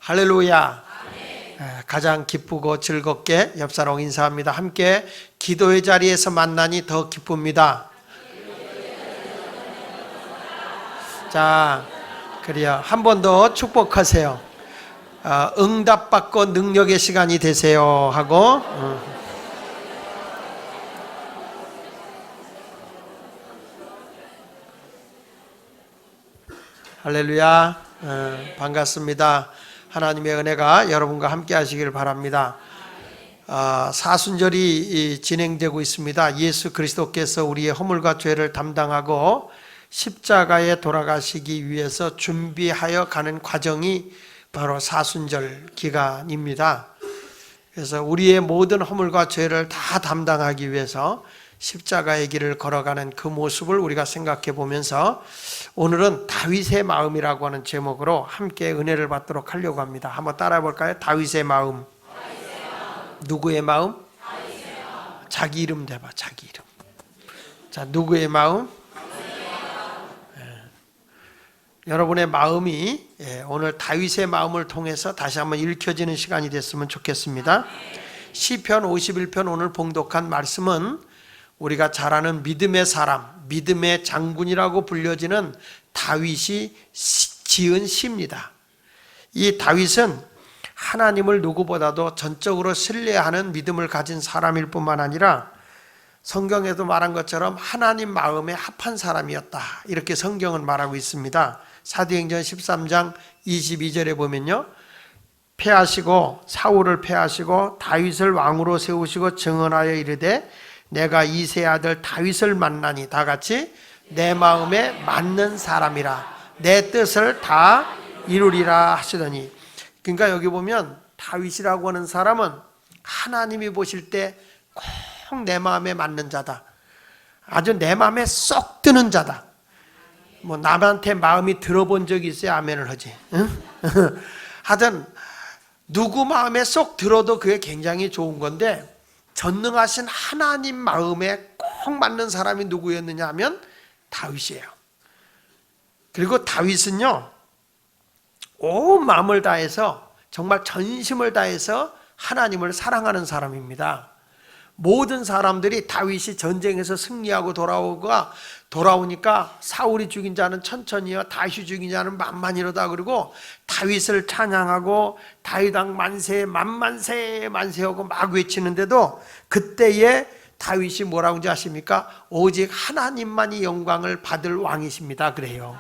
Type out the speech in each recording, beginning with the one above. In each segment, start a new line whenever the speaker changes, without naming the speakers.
할렐루야. 가장 기쁘고 즐겁게 옆사람 인사합니다. 함께 기도의 자리에서 만나니 더 기쁩니다. 자, 그래요. 한 번 더 축복하세요. 응답받고 능력의 시간이 되세요 하고 할렐루야. 반갑습니다. 하나님의 은혜가 여러분과 함께 하시길 바랍니다. 사순절이 진행되고 있습니다. 예수 그리스도께서 우리의 허물과 죄를 담당하고 십자가에 돌아가시기 위해서 준비하여 가는 과정이 바로 사순절 기간입니다. 그래서 우리의 모든 허물과 죄를 다 담당하기 위해서 십자가의 길을 걸어가는 그 모습을 우리가 생각해 보면서 오늘은 다윗의 마음이라고 하는 제목으로 함께 은혜를 받도록 하려고 합니다. 한번 따라해 볼까요? 다윗의 마음. 누구의 마음? 자기 이름 대봐. 자기 이름. 자, 누구의 마음? 여러분의 마음이 오늘 다윗의 마음을 통해서 다시 한번 읽혀지는 시간이 됐으면 좋겠습니다. 시편 51편 오늘 봉독한 말씀은 우리가 잘 아는 믿음의 사람, 믿음의 장군이라고 불려지는 다윗이 지은 시입니다. 이 다윗은 하나님을 누구보다도 전적으로 신뢰하는 믿음을 가진 사람일 뿐만 아니라 성경에도 말한 것처럼 하나님 마음에 합한 사람이었다. 이렇게 성경은 말하고 있습니다. 사도행전 13장 22절에 보면요, 패하시고 사울을 패하시고 다윗을 왕으로 세우시고 증언하여 이르되 내가 이새의 아들 다윗을 만나니, 다 같이 내 마음에 맞는 사람이라 내 뜻을 다 이루리라 하시더니. 그러니까 여기 보면 다윗이라고 하는 사람은 하나님이 보실 때 꼭 내 마음에 맞는 자다, 아주 내 마음에 쏙 드는 자다. 뭐 남한테 마음이 들어본 적이 있어야 아멘을 하지. 응? 하여튼 누구 마음에 쏙 들어도 그게 굉장히 좋은 건데, 전능하신 하나님 마음에 꼭 맞는 사람이 누구였느냐 하면 다윗이에요. 그리고 다윗은요, 온 마음을 다해서 정말 전심을 다해서 하나님을 사랑하는 사람입니다. 모든 사람들이 다윗이 전쟁에서 승리하고 돌아오니까 사울이 죽인 자는 천천히요, 다윗이 죽인 자는 만만이로다. 그리고 다윗을 찬양하고 다윗왕 만세 만만세 만세하고 막 외치는데도 그때에 다윗이 뭐라고 하는지 아십니까? 오직 하나님만이 영광을 받을 왕이십니다. 그래요.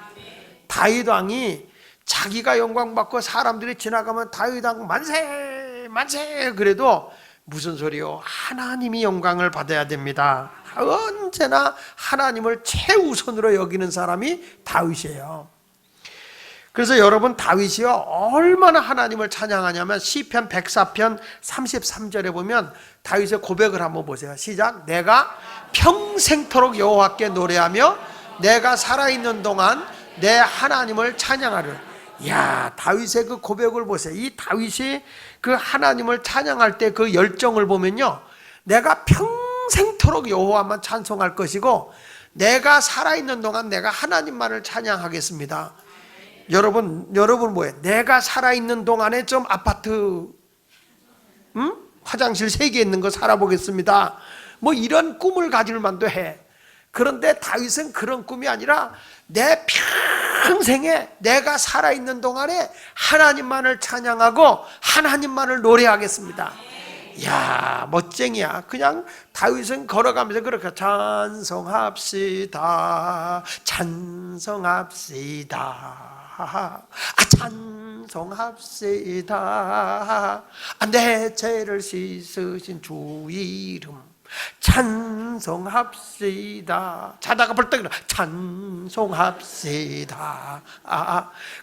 다윗왕이 자기가 영광 받고 사람들이 지나가면 다윗왕 만세 만세 그래도 무슨 소리요? 하나님이 영광을 받아야 됩니다. 언제나 하나님을 최우선으로 여기는 사람이 다윗이에요. 그래서 여러분, 다윗이요 얼마나 하나님을 찬양하냐면 시편 104편 33절에 보면 다윗의 고백을 한번 보세요. 시작. 내가 평생토록 여호와께 노래하며 내가 살아있는 동안 내 하나님을 찬양하리라. 야, 다윗의 그 고백을 보세요. 이 다윗이 그 하나님을 찬양할 때 그 열정을 보면요, 내가 평생토록 여호와만 찬송할 것이고 내가 살아있는 동안 내가 하나님만을 찬양하겠습니다. 여러분 뭐예요? 내가 살아있는 동안에 좀 아파트 화장실 3개 있는 거 살아보겠습니다. 뭐 이런 꿈을 가질 만도 해. 그런데 다윗은 그런 꿈이 아니라 내 평생에 내가 살아있는 동안에 하나님만을 찬양하고 하나님만을 노래하겠습니다. 이야, 멋쟁이야. 그냥 다윗은 걸어가면서 그렇게 찬송합시다 찬송합시다 찬송합시다 내 죄를 씻으신 주 이름 찬송합시다. 자다가 벌떡 일어나 찬송합시다.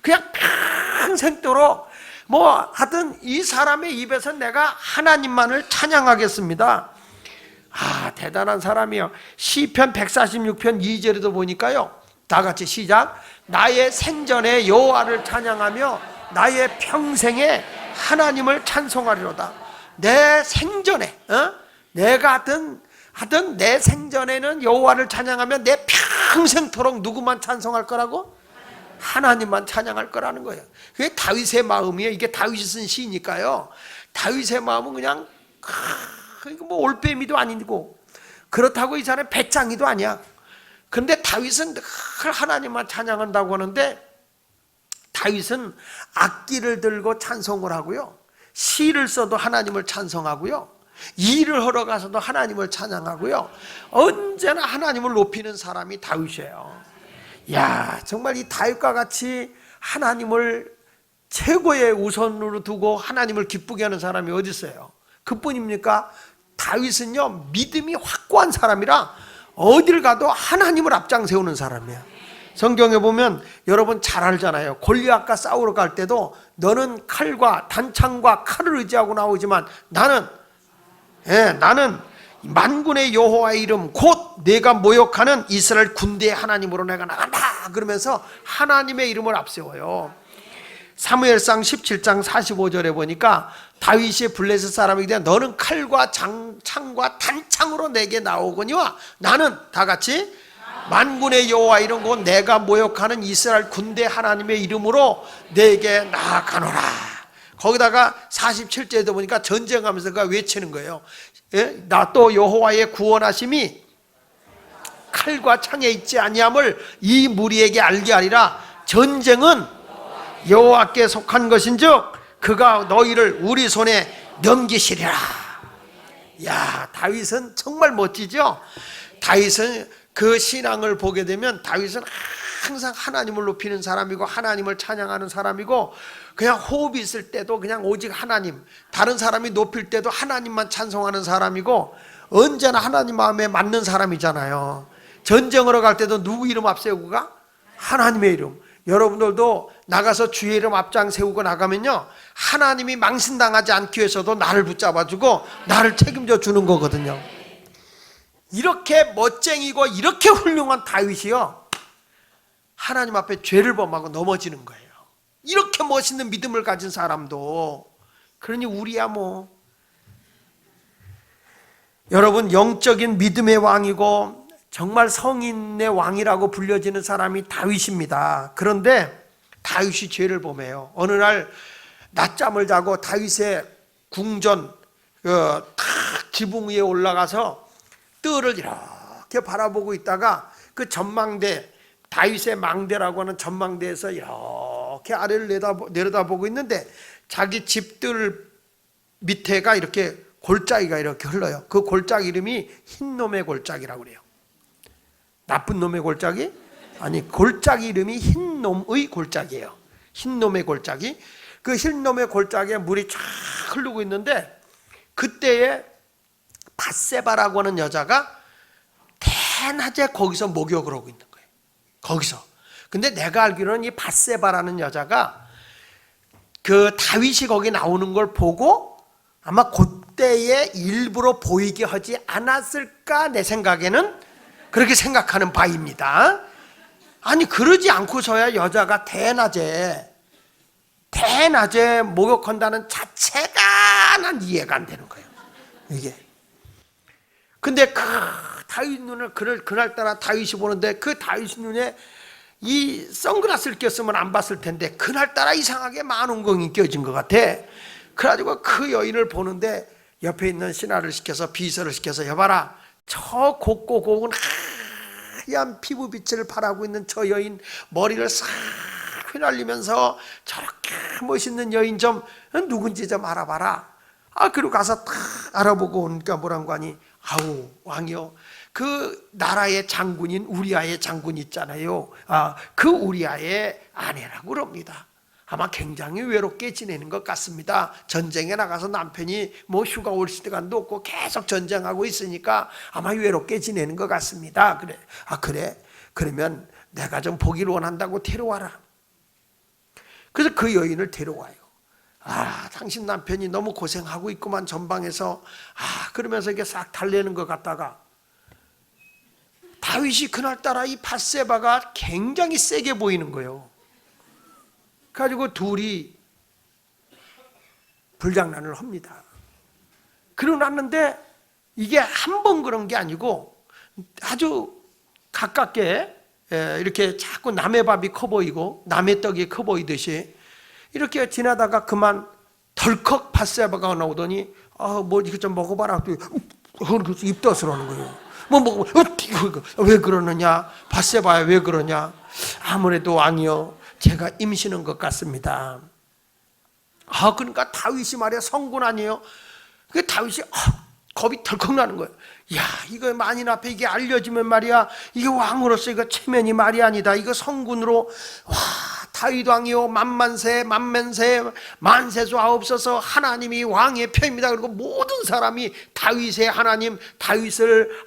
그냥 평생도록 뭐 하든 이 사람의 입에서 내가 하나님만을 찬양하겠습니다. 대단한 사람이요. 시편 146편 2절에도 보니까요, 다 같이 시작. 나의 생전에 여호와를 찬양하며 나의 평생에 하나님을 찬송하리로다. 내 생전에 내가 하든 내 생전에는 여호와를 찬양하면 내 평생토록 누구만 찬송할 거라고? 하나님만 찬양할 거라는 거예요. 그게 다윗의 마음이에요. 이게 다윗이 쓴 시니까요. 다윗의 마음은 그냥 뭐 올빼미도 아니고 그렇다고 이 사람이 배짱이도 아니야. 그런데 다윗은 늘 하나님만 찬양한다고 하는데 다윗은 악기를 들고 찬송을 하고요. 시를 써도 하나님을 찬송하고요. 일을 하러 가서도 하나님을 찬양하고요. 언제나 하나님을 높이는 사람이 다윗이에요. 야, 정말 이 다윗과 같이 하나님을 최고의 우선으로 두고 하나님을 기쁘게 하는 사람이 어디 있어요? 그뿐입니까? 다윗은요, 믿음이 확고한 사람이라 어딜 가도 하나님을 앞장 세우는 사람이에요. 성경에 보면 여러분 잘 알잖아요. 골리앗과 싸우러 갈 때도 너는 칼과 단창과 칼을 의지하고 나오지만 나는 만군의 여호와의 이름 곧 내가 모욕하는 이스라엘 군대의 하나님으로 내가 나간다 그러면서 하나님의 이름을 앞세워요. 사무엘상 17장 45절에 보니까 다윗이 블레셋 사람에게 대한 너는 칼과 창과 단창으로 내게 나오거니와 나는 다 같이 만군의 여호와 이름 곧 내가 모욕하는 이스라엘 군대 하나님의 이름으로 내게 나아가노라. 거기다가 47절에도 보니까 전쟁하면서 그가 외치는 거예요. 나 또 여호와의 구원하심이 칼과 창에 있지 아니함을 이 무리에게 알게 하리라. 전쟁은 여호와께 속한 것인즉 그가 너희를 우리 손에 넘기시리라. 야, 다윗은 정말 멋지죠. 다윗은 그 신앙을 보게 되면 다윗은 항상 하나님을 높이는 사람이고 하나님을 찬양하는 사람이고 그냥 호흡이 있을 때도 그냥 오직 하나님, 다른 사람이 높일 때도 하나님만 찬송하는 사람이고 언제나 하나님 마음에 맞는 사람이잖아요. 전쟁으로 갈 때도 누구 이름 앞세우고 가? 하나님의 이름. 여러분들도 나가서 주의 이름 앞장 세우고 나가면요, 하나님이 망신당하지 않기 위해서도 나를 붙잡아주고 나를 책임져 주는 거거든요. 이렇게 멋쟁이고 이렇게 훌륭한 다윗이요, 하나님 앞에 죄를 범하고 넘어지는 거예요. 이렇게 멋있는 믿음을 가진 사람도. 그러니 우리야 뭐. 여러분, 영적인 믿음의 왕이고 정말 성인의 왕이라고 불려지는 사람이 다윗입니다. 그런데 다윗이 죄를 범해요. 어느 날 낮잠을 자고 다윗의 궁전 탁 지붕 위에 올라가서 뜰을 이렇게 바라보고 있다가 그 전망대, 다윗의 망대라고 하는 전망대에서 이렇게 아래를 내려다보고 있는데 자기 집들 밑에가 이렇게 골짜기가 이렇게 흘러요. 그 골짜기 이름이 흰놈의 골짜기라고 그래요. 나쁜 놈의 골짜기? 아니, 골짜기 이름이 흰놈의 골짜기예요. 흰놈의 골짜기. 그 흰놈의 골짜기에 물이 쫙 흐르고 있는데 그때에 밧세바라고 하는 여자가 대낮에 거기서 목욕을 하고 있는 거예요. 거기서. 근데 내가 알기로는 이 밧세바라는 여자가 그 다윗이 거기 나오는 걸 보고 아마 그때에 일부러 보이게 하지 않았을까, 내 생각에는 그렇게 생각하는 바입니다. 아니, 그러지 않고서야 여자가 대낮에 목욕한다는 자체가 난 이해가 안 되는 거예요, 이게. 근데 그 다윗 눈을 그날따라 다윗이 보는데 그 다윗 눈에 이 선글라스를 꼈으면 안 봤을 텐데 그날따라 이상하게 만원경이 껴진 것 같아. 그래가지고 그 여인을 보는데 옆에 있는 신하를 시켜서, 비서를 시켜서, 여봐라, 저 곱고 고운 하얀 피부빛을 바라고 있는 저 여인 머리를 싹 휘날리면서 저렇게 멋있는 여인 좀 누군지 좀 알아봐라. 그리고 가서 딱 알아보고 오니까 뭐라는 거 아니? 아우, 왕이요, 그 나라의 장군인 우리아의 장군 있잖아요. 그 우리아의 아내라고 그럽니다. 아마 굉장히 외롭게 지내는 것 같습니다. 전쟁에 나가서 남편이 뭐 휴가 올 시간도 없고 계속 전쟁하고 있으니까 아마 외롭게 지내는 것 같습니다. 그래. 그래? 그러면 내가 좀 보기를 원한다고 데려와라. 그래서 그 여인을 데려와요. 당신 남편이 너무 고생하고 있구만, 전방에서. 그러면서 이게 싹 달래는 것 같다가 다윗이 그날따라 이 밧세바가 굉장히 세게 보이는 거예요. 그래가지고 둘이 불장난을 합니다. 그러고 났는데 이게 한 번 그런 게 아니고 아주 가깝게 이렇게 자꾸 남의 밥이 커 보이고 남의 떡이 커 보이듯이 이렇게 지나다가 그만 덜컥 밧세바가 나오더니 뭐 이거 좀 먹어봐라. 입 떠스러는 거예요. 뭐 먹어? 왜 그러느냐? 밧세바야 왜 그러냐? 아무래도 왕이요, 제가 임신한 것 같습니다. 그러니까 다윗이 말이야, 성군 아니에요? 그 다윗이 겁이 덜컥 나는 거예요. 야, 이거 만인 앞에 이게 알려지면 말이야, 이게 왕으로서 이거 체면이 말이 아니다. 이거 성군으로, 와, 다윗 왕이요, 만만세, 만면세, 만세수 하옵소서, 하나님이 왕의 편입니다. 그리고 모든 사람이 다윗의 하나님,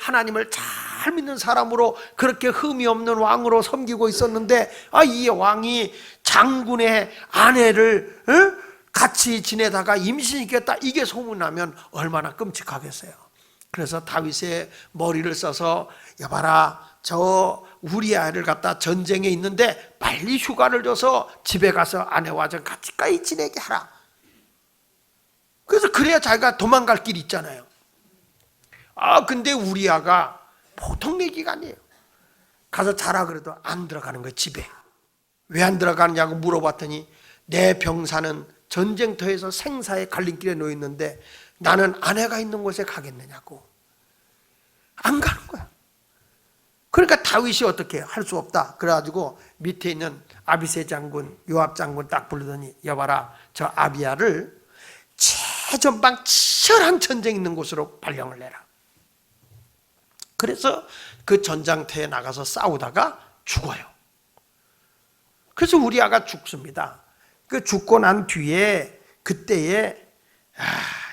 하나님을 잘 믿는 사람으로 그렇게 흠이 없는 왕으로 섬기고 있었는데, 이 왕이 장군의 아내를 같이 지내다가 임신시켰다, 이게 소문나면 얼마나 끔찍하겠어요. 그래서 다윗의 머리를 써서, 여봐라, 저 우리아를 갖다 전쟁에 있는데 빨리 휴가를 줘서 집에 가서 아내와 좀 같이 지내게 하라. 그래서 그래야 자기가 도망갈 길이 있잖아요. 근데 우리아가 보통 얘기가 아니에요. 가서 자라 그래도 안 들어가는 거예요, 집에. 왜 안 들어가느냐고 물어봤더니, 내 병사는 전쟁터에서 생사의 갈림길에 놓여 있는데 나는 아내가 있는 곳에 가겠느냐고. 안 가는 거야. 그러니까 다윗이 어떻게 할 수 없다. 그래가지고 밑에 있는 아비새 장군, 요압 장군 딱 부르더니, 여봐라, 저 아비야를 최전방 치열한 전쟁 있는 곳으로 발령을 내라. 그래서 그 전장터에 나가서 싸우다가 죽어요. 그래서 우리아가 죽습니다. 그 죽고 난 뒤에 그때에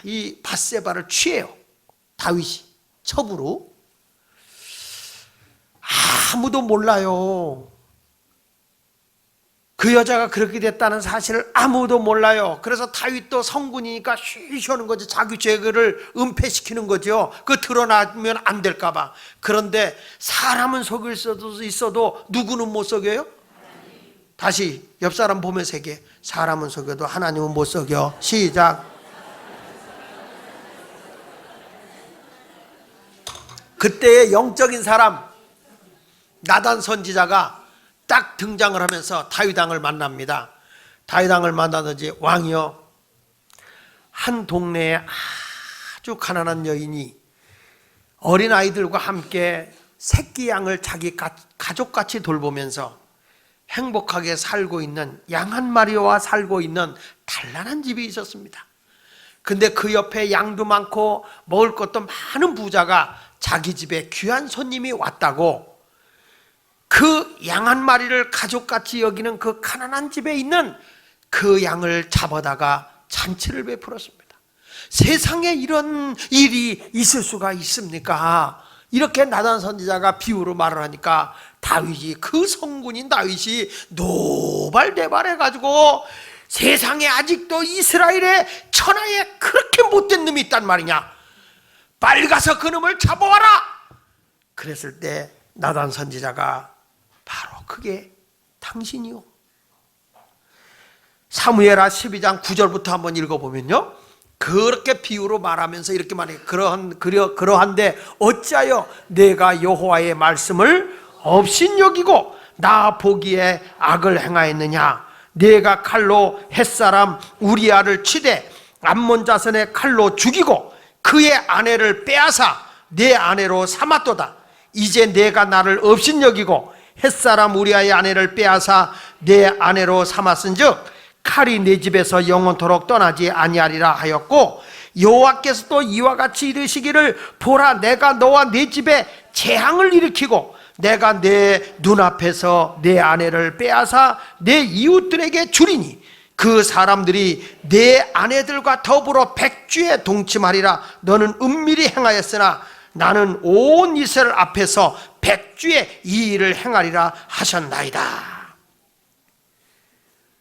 이 밧세바를 취해요. 다윗이 첩으로. 아무도 몰라요. 그 여자가 그렇게 됐다는 사실을 아무도 몰라요. 그래서 다윗도 성군이니까 쉬쉬하는 거지. 자기 죄를 은폐시키는 거죠. 그 드러나면 안 될까 봐. 그런데 사람은 속일 수도 있어도 누구는 못 속여요? 다시 옆 사람 보면서 얘기해. 사람은 속여도 하나님은 못 속여. 시작. 그때의 영적인 사람 나단 선지자가 딱 등장을 하면서 다윗 왕을 만납니다. 다윗 왕을 만나든지, 왕이여, 한 동네에 아주 가난한 여인이 어린아이들과 함께 새끼 양을 자기 가족같이 돌보면서 행복하게 살고 있는, 양 한 마리와 살고 있는 단란한 집이 있었습니다. 근데 그 옆에 양도 많고 먹을 것도 많은 부자가 자기 집에 귀한 손님이 왔다고 그 양 한 마리를 가족같이 여기는 그 가난한 집에 있는 그 양을 잡아다가 잔치를 베풀었습니다. 세상에 이런 일이 있을 수가 있습니까? 이렇게 나단 선지자가 비유로 말을 하니까 다윗이, 그 성군인 다윗이 노발대발해가지고, 세상에 아직도 이스라엘의 천하에 그렇게 못된 놈이 있단 말이냐, 빨리 가서 그 놈을 잡아와라. 그랬을 때 나단 선지자가, 바로 그게 당신이요. 사무엘하 12장 9절부터 한번 읽어보면요, 그렇게 비유로 말하면서 이렇게 말해요. 그러한데 어찌하여 내가 여호와의 말씀을 업신여기고 나 보기에 악을 행하였느냐. 내가 칼로 햇사람 우리아를 치되 암몬 자손의 칼로 죽이고 그의 아내를 빼앗아 내 아내로 삼았도다. 이제 내가 나를 업신여기고 햇사람 우리아의 아내를 빼앗아 내 아내로 삼았은즉 칼이 내 집에서 영원토록 떠나지 아니하리라 하였고, 여호와께서 또 이와 같이 이르시기를, 보라, 내가 너와 내 집에 재앙을 일으키고 내가 내 눈앞에서 내 아내를 빼앗아 내 이웃들에게 주리니 그 사람들이 내 아내들과 더불어 백주에 동침하리라. 너는 은밀히 행하였으나 나는 온 이스라엘 앞에서 백주에 이 일을 행하리라 하셨나이다.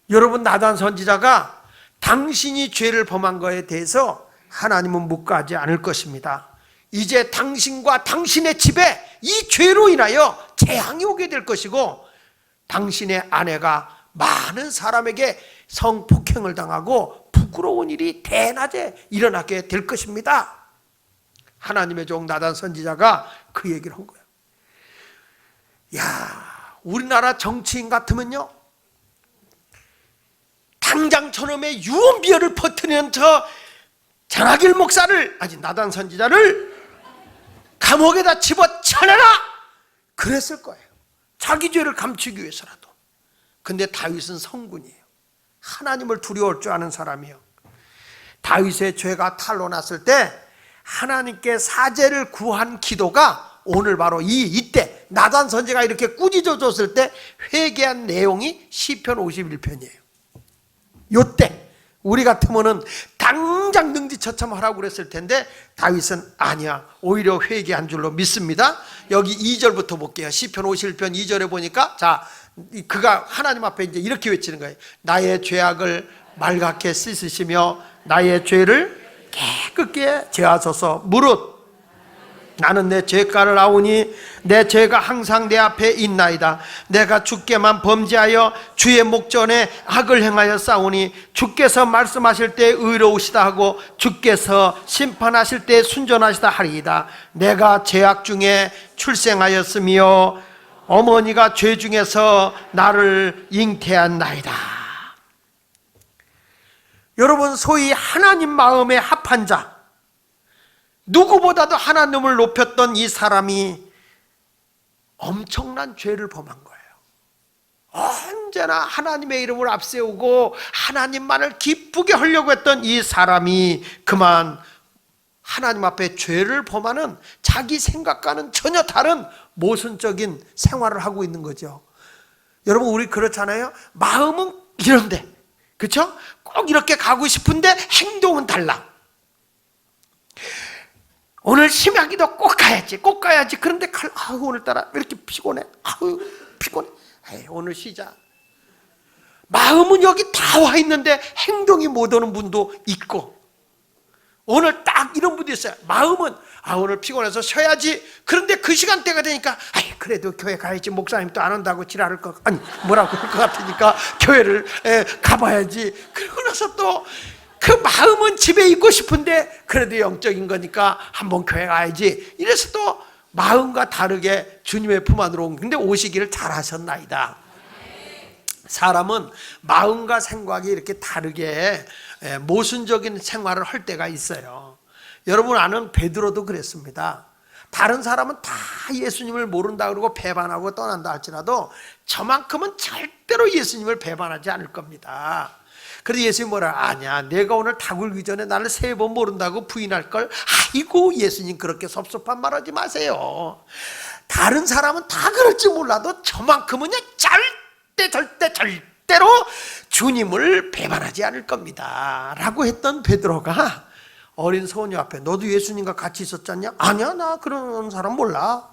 여러분, 나단 선지자가 당신이 죄를 범한 것에 대해서 하나님은 묵과하지 않을 것입니다. 이제 당신과 당신의 집에 이 죄로 인하여 재앙이 오게 될 것이고, 당신의 아내가 많은 사람에게 성폭행을 당하고 부끄러운 일이 대낮에 일어나게 될 것입니다. 하나님의 종 나단 선지자가 그 얘기를 한 거예요. 야, 우리나라 정치인 같으면요, 당장 저놈의 유언비어를 퍼뜨리는 저 장하길 목사를, 아니 나단 선지자를 감옥에다 집어쳐내라, 그랬을 거예요. 자기 죄를 감추기 위해서라도. 근데 다윗은 성군이에요. 하나님을 두려울 줄 아는 사람이에요. 다윗의 죄가 탄로났을 때 하나님께 사죄를 구한 기도가 오늘 바로 이때 나단 선지자가 이렇게 꾸짖어줬을 때 회개한 내용이 시편 51편이에요. 요때 우리 같으면은 당장 능지처참하라고 그랬을 텐데 다윗은 아니야, 오히려 회개한 줄로 믿습니다. 여기 2절부터 볼게요. 시편 51편 2절에 보니까, 자, 그가 하나님 앞에 이제 이렇게 외치는 거예요. 나의 죄악을 말갛게 씻으시며 나의 죄를 깨끗게 제하소서. 무릇 나는 내 죄가를 아오니 내 죄가 항상 내 앞에 있나이다. 내가 주께만 범죄하여 주의 목전에 악을 행하여 싸우니 주께서 말씀하실 때 의로우시다 하고 주께서 심판하실 때 순전하시다 하리이다. 내가 죄악 중에 출생하였으며 어머니가 죄 중에서 나를 잉태한나이다. 여러분, 소위 하나님 마음에 합한 자, 누구보다도 하나님을 높였던 이 사람이 엄청난 죄를 범한 거예요. 언제나 하나님의 이름을 앞세우고 하나님만을 기쁘게 하려고 했던 이 사람이 그만 하나님 앞에 죄를 범하는 자기 생각과는 전혀 다른 모순적인 생활을 하고 있는 거죠. 여러분, 우리 그렇잖아요. 마음은 이런데, 그렇죠? 꼭 이렇게 가고 싶은데 행동은 달라. 오늘 심야기도 꼭 가야지, 꼭 가야지. 그런데 오늘따라 왜 이렇게 피곤해? 피곤해. 오늘 쉬자. 마음은 여기 다 와 있는데 행동이 못 오는 분도 있고, 오늘 딱 이런 분도 있어요. 마음은 오늘 피곤해서 쉬어야지. 그런데 그 시간대가 되니까 그래도 교회 가야지. 목사님 또 안 온다고 지랄할 거, 아니 뭐라고 그럴 것 같으니까 교회를 가봐야지. 그러고 나서 또 그 마음은 집에 있고 싶은데 그래도 영적인 거니까 한번 교회 가야지. 이래서 또 마음과 다르게 주님의 품 안으로 온. 근데 오시기를 잘하셨나이다. 사람은 마음과 생각이 이렇게 다르게 모순적인 생활을 할 때가 있어요. 여러분 아는 베드로도 그랬습니다. 다른 사람은 다 예수님을 모른다 그러고 배반하고 떠난다 할지라도 저만큼은 절대로 예수님을 배반하지 않을 겁니다. 그래서 예수님 뭐라, 아니야, 내가 오늘 다 굴기 전에 나를 3번 모른다고 부인할 걸. 아이고, 예수님 그렇게 섭섭한 말 하지 마세요. 다른 사람은 다 그럴지 몰라도 저만큼은요 절대로 주님을 배반하지 않을 겁니다 라고 했던 베드로가 어린 소녀 앞에, 너도 예수님과 같이 있었잖냐? 아니야, 나 그런 사람 몰라.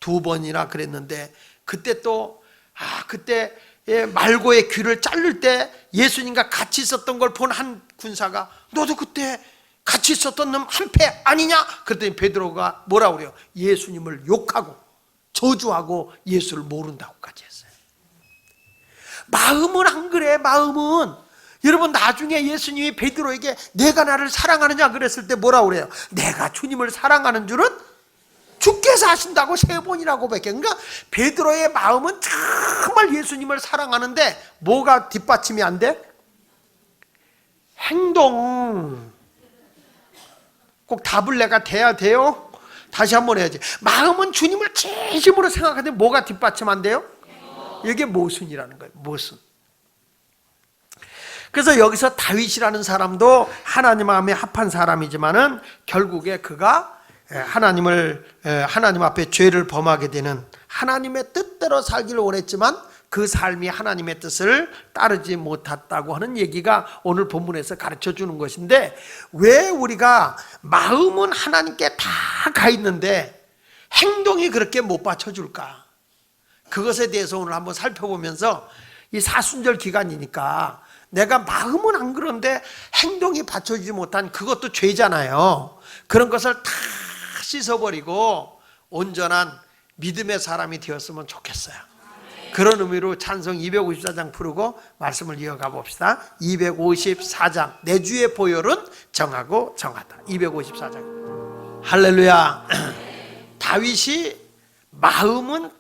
2번이나 그랬는데, 그때 또 그때 말고의 귀를 자를 때 예수님과 같이 있었던 걸 본 한 군사가, 너도 그때 같이 있었던 놈 한패 아니냐? 그랬더니 베드로가 뭐라고 그래요? 예수님을 욕하고 저주하고 예수를 모른다고까지 했어요. 마음은 안 그래. 마음은, 여러분 나중에 예수님이 베드로에게 내가 나를 사랑하느냐 그랬을 때 뭐라고 그래요? 내가 주님을 사랑하는 줄은 주께서 하신다고 3번이라고 고백해. 그러니까 베드로의 마음은 정말 예수님을 사랑하는데 뭐가 뒷받침이 안 돼? 행동. 꼭 답을 내가 돼야 돼요? 다시 한번 해야지. 마음은 주님을 진심으로 생각하는데 뭐가 뒷받침 안 돼요? 이게 모순이라는 거예요. 모순. 그래서 여기서 다윗이라는 사람도 하나님 마음에 합한 사람이지만은 결국에 그가 하나님 앞에 죄를 범하게 되는, 하나님의 뜻대로 살기를 원했지만 그 삶이 하나님의 뜻을 따르지 못했다고 하는 얘기가 오늘 본문에서 가르쳐 주는 것인데, 왜 우리가 마음은 하나님께 다 가 있는데 행동이 그렇게 못 받쳐줄까? 그것에 대해서 오늘 한번 살펴보면서, 이 사순절 기간이니까 내가 마음은 안 그런데 행동이 받쳐주지 못한 그것도 죄잖아요. 그런 것을 다 씻어버리고 온전한 믿음의 사람이 되었으면 좋겠어요. 그런 의미로 찬송 254장 부르고 말씀을 이어가 봅시다. 254장, 내 주의 보혈은 정하고 정하다. 254장. 할렐루야. 다윗이 마음은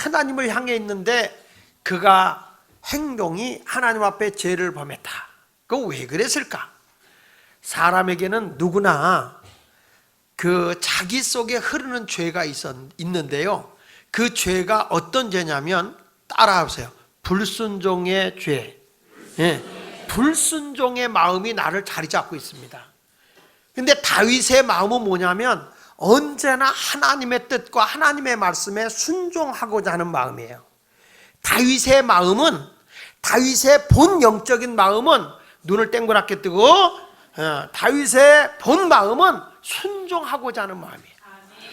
하나님을 향해 있는데 그가 행동이 하나님 앞에 죄를 범했다. 그거 왜 그랬을까? 사람에게는 누구나 그 자기 속에 흐르는 죄가 있는데요. 그 죄가 어떤 죄냐면 따라하세요. 불순종의 죄. 불순종의 마음이 나를 자리 잡고 있습니다. 근데 다윗의 마음은 뭐냐면 언제나 하나님의 뜻과 하나님의 말씀에 순종하고자 하는 마음이에요. 다윗의 마음은, 다윗의 본 영적인 마음은 눈을 땡그랗게 뜨고 다윗의 본 마음은 순종하고자 하는 마음이에요.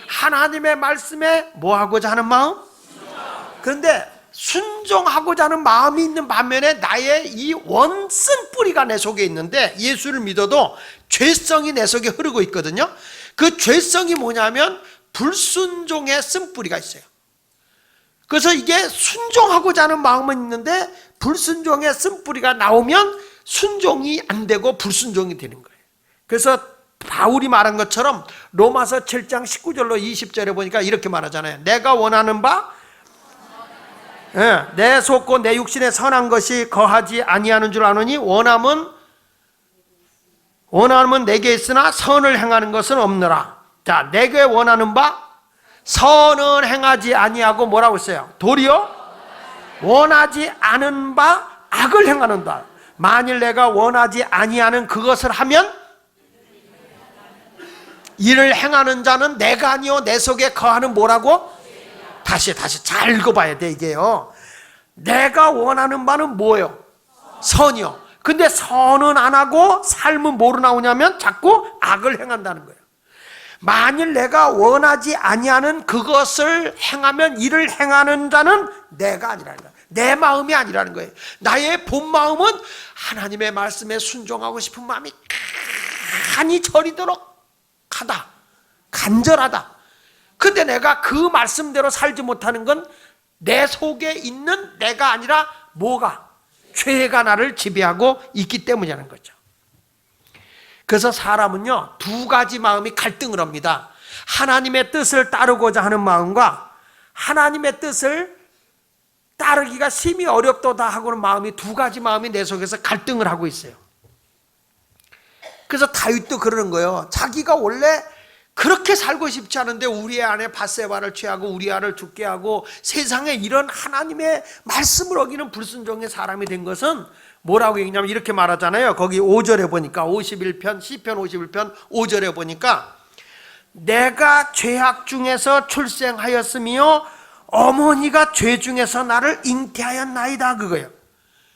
하나님의 말씀에 뭐 하고자 하는 마음? 그런데 순종하고자 하는 마음이 있는 반면에 나의 이 원슨 뿌리가 내 속에 있는데 예수를 믿어도 죄성이 내 속에 흐르고 있거든요. 그 죄성이 뭐냐면 불순종의 쓴뿌리가 있어요. 그래서 이게 순종하고자 하는 마음은 있는데 불순종의 쓴뿌리가 나오면 순종이 안 되고 불순종이 되는 거예요. 그래서 바울이 말한 것처럼 로마서 7장 19절로 20절에 보니까 이렇게 말하잖아요. 내가 원하는 바 내 속고 내 육신에 선한 것이 거하지 아니하는 줄 아노니 원함은 내게 있으나 선을 행하는 것은 없느라. 자, 내게 원하는 바 선은 행하지 아니하고 뭐라고 했어요? 도리어 원하지 않은 바 악을 행하는다. 만일 내가 원하지 아니하는 그것을 하면 이를 행하는 자는 내가 아니요 내 속에 거하는 뭐라고? 다시 잘 읽어봐야 돼. 이게요, 내가 원하는 바는 뭐예요? 선이요. 근데 선은 안 하고 삶은 뭐로 나오냐면 자꾸 악을 행한다는 거예요. 만일 내가 원하지 아니하는 그것을 행하면 이를 행하는 자는 내가 아니라는 거예요. 내 마음이 아니라는 거예요. 나의 본 마음은 하나님의 말씀에 순종하고 싶은 마음이 간이 저리도록 하다, 간절하다. 근데 내가 그 말씀대로 살지 못하는 건 내 속에 있는 내가 아니라 뭐가? 죄가 나를 지배하고 있기 때문이라는 거죠. 그래서 사람은요, 두 가지 마음이 갈등을 합니다. 하나님의 뜻을 따르고자 하는 마음과 하나님의 뜻을 따르기가 심히 어렵도다 하고는 마음이, 두 가지 마음이 내 속에서 갈등을 하고 있어요. 그래서 다윗도 그러는 거예요. 자기가 원래 그렇게 살고 싶지 않은데 우리의 아내 밧세바를 취하고 우리아를 죽게 하고 세상에 이런 하나님의 말씀을 어기는 불순종의 사람이 된 것은 뭐라고 얘기냐면 이렇게 말하잖아요. 거기 5절에 보니까 51편 시편 51편 5절에 보니까 내가 죄악 중에서 출생하였으며 어머니가 죄 중에서 나를 잉태하였나이다, 그거예요.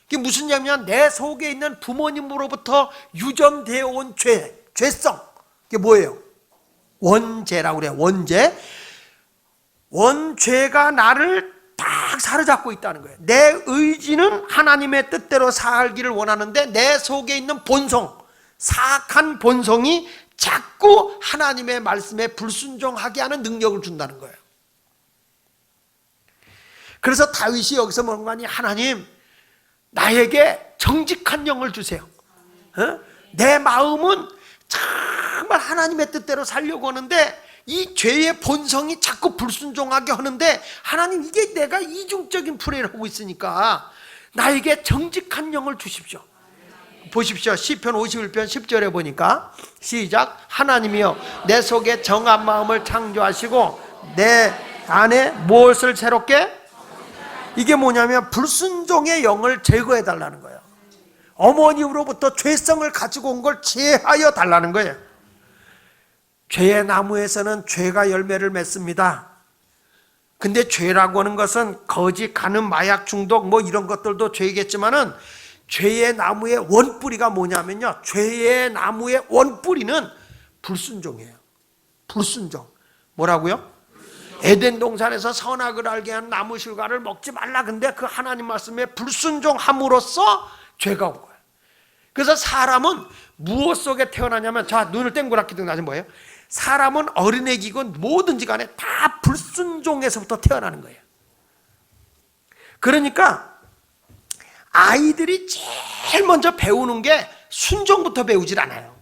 이게 무슨 얘기냐면 내 속에 있는 부모님으로부터 유전되어 온 죄성, 이게 뭐예요? 원죄라고 그래요. 원죄가 나를 딱 사로잡고 있다는 거예요. 내 의지는 하나님의 뜻대로 살기를 원하는데 내 속에 있는 본성, 사악한 본성이 자꾸 하나님의 말씀에 불순종하게 하는 능력을 준다는 거예요. 그래서 다윗이 여기서 뭐라는 거 아니에요? 하나님, 나에게 정직한 영을 주세요. 내 마음은 정말 하나님의 뜻대로 살려고 하는데 이 죄의 본성이 자꾸 불순종하게 하는데 하나님, 이게 내가 이중적인 플레이를 하고 있으니까 나에게 정직한 영을 주십시오. 보십시오. 시편 51편 10절에 보니까 시작. 하나님이여 내 속에 정한 마음을 창조하시고 내 안에 무엇을 새롭게? 이게 뭐냐면 불순종의 영을 제거해 달라는 거예요. 어머니로부터 죄성을 가지고 온 걸 제하여 달라는 거예요. 죄의 나무에서는 죄가 열매를 맺습니다. 근데 죄라고 하는 것은 거짓, 간음, 마약 중독 뭐 이런 것들도 죄겠지만은 죄의 나무의 원뿌리가 뭐냐면요, 죄의 나무의 원뿌리는 불순종이에요. 불순종. 뭐라고요? 에덴 동산에서 선악을 알게 한 나무 실과를 먹지 말라. 근데 그 하나님 말씀에 불순종함으로써 죄가 온 거예요. 그래서 사람은 무엇 속에 태어나냐면, 자, 눈을 땡그랗게 뜨고 나서 뭐예요? 사람은 어린애기건 뭐든지 간에 다 불순종에서부터 태어나는 거예요. 그러니까 아이들이 제일 먼저 배우는 게 순종부터 배우질 않아요.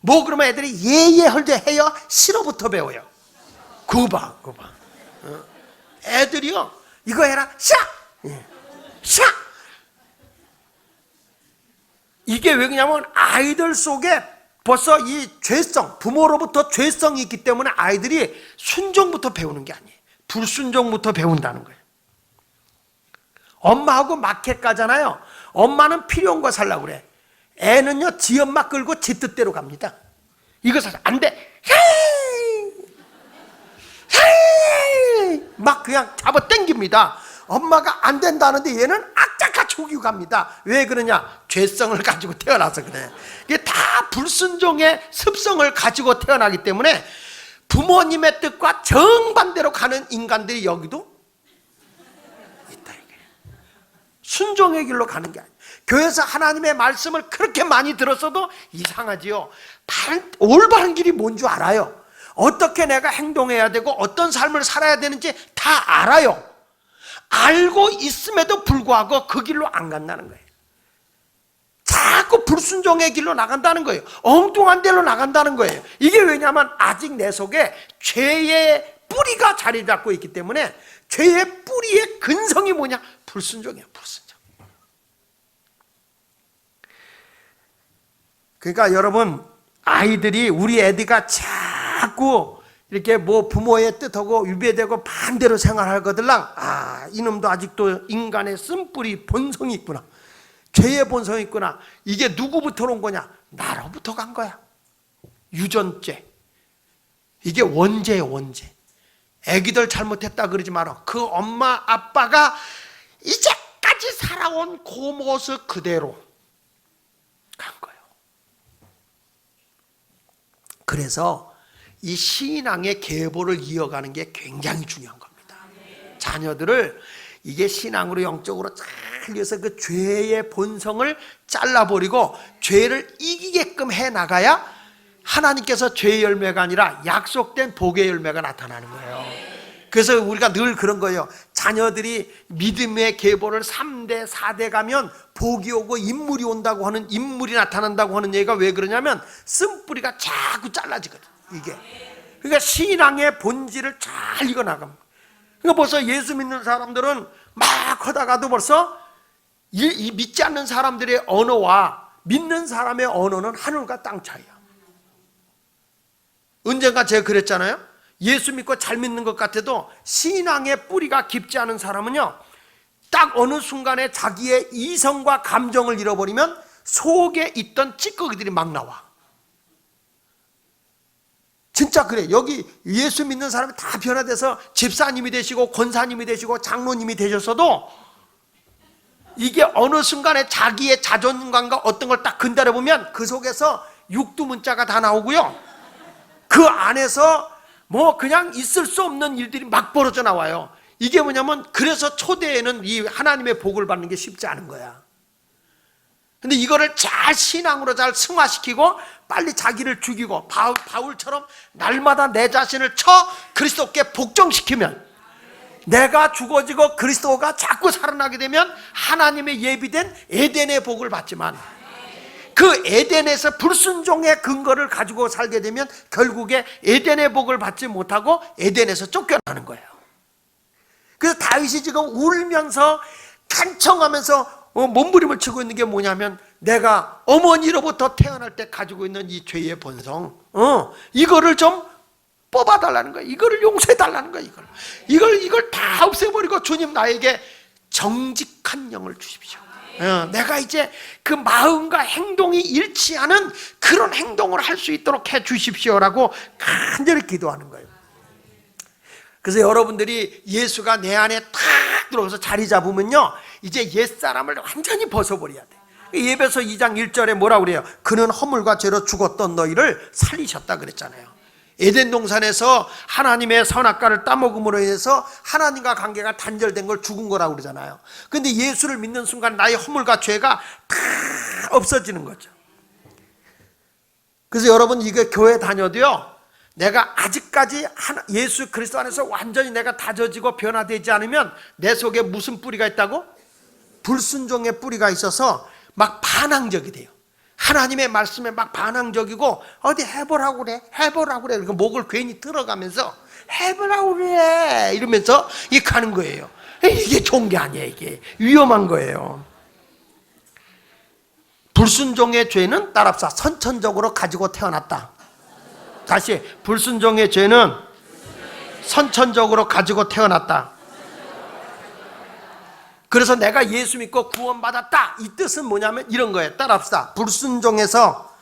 뭐 그러면 애들이 예예 헐대 해요? 싫어부터 배워요. 그거 봐. 애들이요, 이거 해라. 샤! 샤! 이게 왜 그러냐면 아이들 속에 벌써 이 죄성, 부모로부터 죄성이 있기 때문에 아이들이 순종부터 배우는 게 아니에요. 불순종부터 배운다는 거예요. 엄마하고 마켓 가잖아요. 엄마는 필요한 거 살라고 그래. 애는요, 지 엄마 끌고 지 뜻대로 갑니다. 이거 사서 안 돼. 헤이! 헤이! 막 그냥 잡아 당깁니다. 엄마가 안 된다는데 얘는 악착같이 우기고 갑니다. 왜 그러냐? 죄성을 가지고 태어나서 그래. 이게 다 불순종의 습성을 가지고 태어나기 때문에 부모님의 뜻과 정반대로 가는 인간들이 여기도 있다. 이게 순종의 길로 가는 게 아니에요. 교회에서 하나님의 말씀을 그렇게 많이 들었어도 이상하지요. 올바른 길이 뭔 줄 알아요. 어떻게 내가 행동해야 되고 어떤 삶을 살아야 되는지 다 알아요. 알고 있음에도 불구하고 그 길로 안 간다는 거예요. 자꾸 불순종의 길로 나간다는 거예요. 엉뚱한 데로 나간다는 거예요. 이게 왜냐하면 아직 내 속에 죄의 뿌리가 자리 잡고 있기 때문에 죄의 뿌리의 근성이 뭐냐? 불순종이에요. 불순종. 그러니까 여러분, 아이들이, 우리 애들가 자꾸 이렇게 뭐 부모의 뜻하고 위배되고 반대로 생활하거들랑, 아, 이놈도 아직도 인간의 쓴뿌리 본성이 있구나. 죄의 본성이 있구나. 이게 누구부터 온 거냐? 나로부터 간 거야. 유전죄. 이게 원죄예요, 원죄. 애기들 잘못했다 그러지 마라. 그 엄마 아빠가 이제까지 살아온 그 모습 그대로 간 거예요. 그래서 이 신앙의 계보를 이어가는 게 굉장히 중요한 겁니다. 자녀들을 이게 신앙으로 영적으로 잘 이어서 그 죄의 본성을 잘라버리고 죄를 이기게끔 해나가야 하나님께서 죄의 열매가 아니라 약속된 복의 열매가 나타나는 거예요. 그래서 우리가 늘 그런 거예요. 자녀들이 믿음의 계보를 3대, 4대 가면 복이 오고 인물이 온다고 하는, 인물이 나타난다고 하는 얘기가 왜 그러냐면 쓴뿌리가 자꾸 잘라지거든. 이게. 그러니까 신앙의 본질을 잘 익어나갑니다. 그러니까 벌써 예수 믿는 사람들은 막 하다가도 벌써 이 믿지 않는 사람들의 언어와 믿는 사람의 언어는 하늘과 땅 차이야. 언젠가 제가 그랬잖아요. 예수 믿고 잘 믿는 것 같아도 신앙의 뿌리가 깊지 않은 사람은요, 딱 어느 순간에 자기의 이성과 감정을 잃어버리면 속에 있던 찌꺼기들이 막 나와. 진짜 그래. 여기 예수 믿는 사람이 다 변화돼서 집사님이 되시고 권사님이 되시고 장로님이 되셨어도 이게 어느 순간에 자기의 자존감과 어떤 걸 딱 근달해 보면 그 속에서 육두문자가 다 나오고요, 그 안에서 뭐 그냥 있을 수 없는 일들이 막 벌어져 나와요. 이게 뭐냐면, 그래서 초대에는 이 하나님의 복을 받는 게 쉽지 않은 거야. 근데 이거를 잘 신앙으로 잘 승화시키고 빨리 자기를 죽이고 바울처럼 날마다 내 자신을 쳐 그리스도께 복종시키면, 내가 죽어지고 그리스도가 자꾸 살아나게 되면 하나님의 예비된 에덴의 복을 받지만, 그 에덴에서 불순종의 근거를 가지고 살게 되면 결국에 에덴의 복을 받지 못하고 에덴에서 쫓겨나는 거예요. 그래서 다윗이 지금 울면서 간청하면서 몸부림을 치고 있는 게 뭐냐면, 내가 어머니로부터 태어날 때 가지고 있는 이 죄의 본성, 이거를 좀 뽑아달라는 거야. 이거를 용서해달라는 거야. 이걸 다 없애버리고 주님 나에게 정직한 영을 주십시오. 내가 이제 그 마음과 행동이 일치하는 그런 행동을 할 수 있도록 해 주십시오라고 간절히 기도하는 거예요. 그래서 여러분들이 예수가 내 안에 탁 들어와서 자리 잡으면요, 이제 옛사람을 완전히 벗어버려야 돼. 에베소 2장 1절에 뭐라고 그래요? 그는 허물과 죄로 죽었던 너희를 살리셨다 그랬잖아요. 에덴 동산에서 하나님의 선악과를 따먹음으로 인해서 하나님과 관계가 단절된 걸 죽은 거라고 그러잖아요. 근데 예수를 믿는 순간 나의 허물과 죄가 다 없어지는 거죠. 그래서 여러분, 이거 교회 다녀도요, 내가 아직까지 예수 그리스도 안에서 완전히 내가 다져지고 변화되지 않으면 내 속에 무슨 뿌리가 있다고? 불순종의 뿌리가 있어서 막 반항적이 돼요. 하나님의 말씀에 막 반항적이고, 어디 해보라고 그래, 해보라고 그래. 그러니까 목을 괜히 들어가면서 해보라고 그래 이러면서 이 가는 거예요. 이게 좋은 게 아니에요. 이게 위험한 거예요. 불순종의 죄는 따라합시다. 선천적으로 가지고 태어났다. 다시, 불순종의 죄는 선천적으로 가지고 태어났다. 그래서 내가 예수 믿고 구원받았다, 이 뜻은 뭐냐면 이런 거예요. 따라합시다. 불순종에서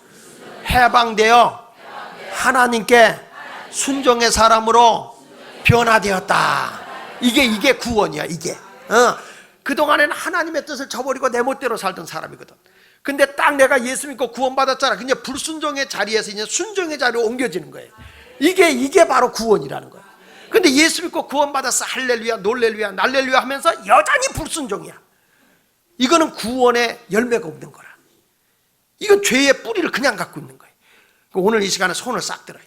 해방되어 하나님께 순종의 사람으로 변화되었다. 이게 구원이야. 이게 그동안에는 하나님의 뜻을 저버리고 내 멋대로 살던 사람이거든. 근데 딱 내가 예수 믿고 구원받았잖아. 근데 불순종의 자리에서 이제 순종의 자리로 옮겨지는 거예요. 이게 바로 구원이라는 거예요. 근데 예수 믿고 구원받았어. 할렐루야, 놀렐루야, 날렐루야 하면서 여전히 불순종이야. 이거는 구원의 열매가 없는 거라. 이건 죄의 뿌리를 그냥 갖고 있는 거예요. 오늘 이 시간에 손을 싹 들어요.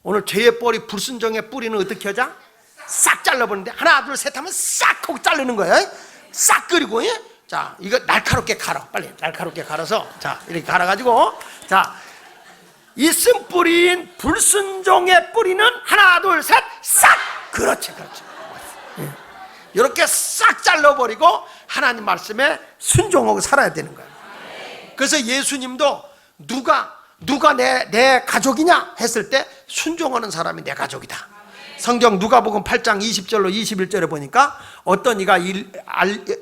오늘 죄의 뿌리, 불순종의 뿌리는 어떻게 하자? 싹 잘라버리는데 하나 둘 셋 하면 싹 하고 자르는 거예요. 싹 그리고 자, 이거 날카롭게 갈아. 빨리 날카롭게 갈아서, 자, 이렇게 갈아가지고, 자, 이 쓴뿌리인 불순종의 뿌리는 하나 둘 셋 싹. 그렇지. 이렇게 싹 잘라버리고 하나님 말씀에 순종하고 살아야 되는 거예요. 그래서 예수님도 누가 내 가족이냐 했을 때 순종하는 사람이 내 가족이다. 성경 누가복음 8장 20절로 21절에 보니까 어떤 이가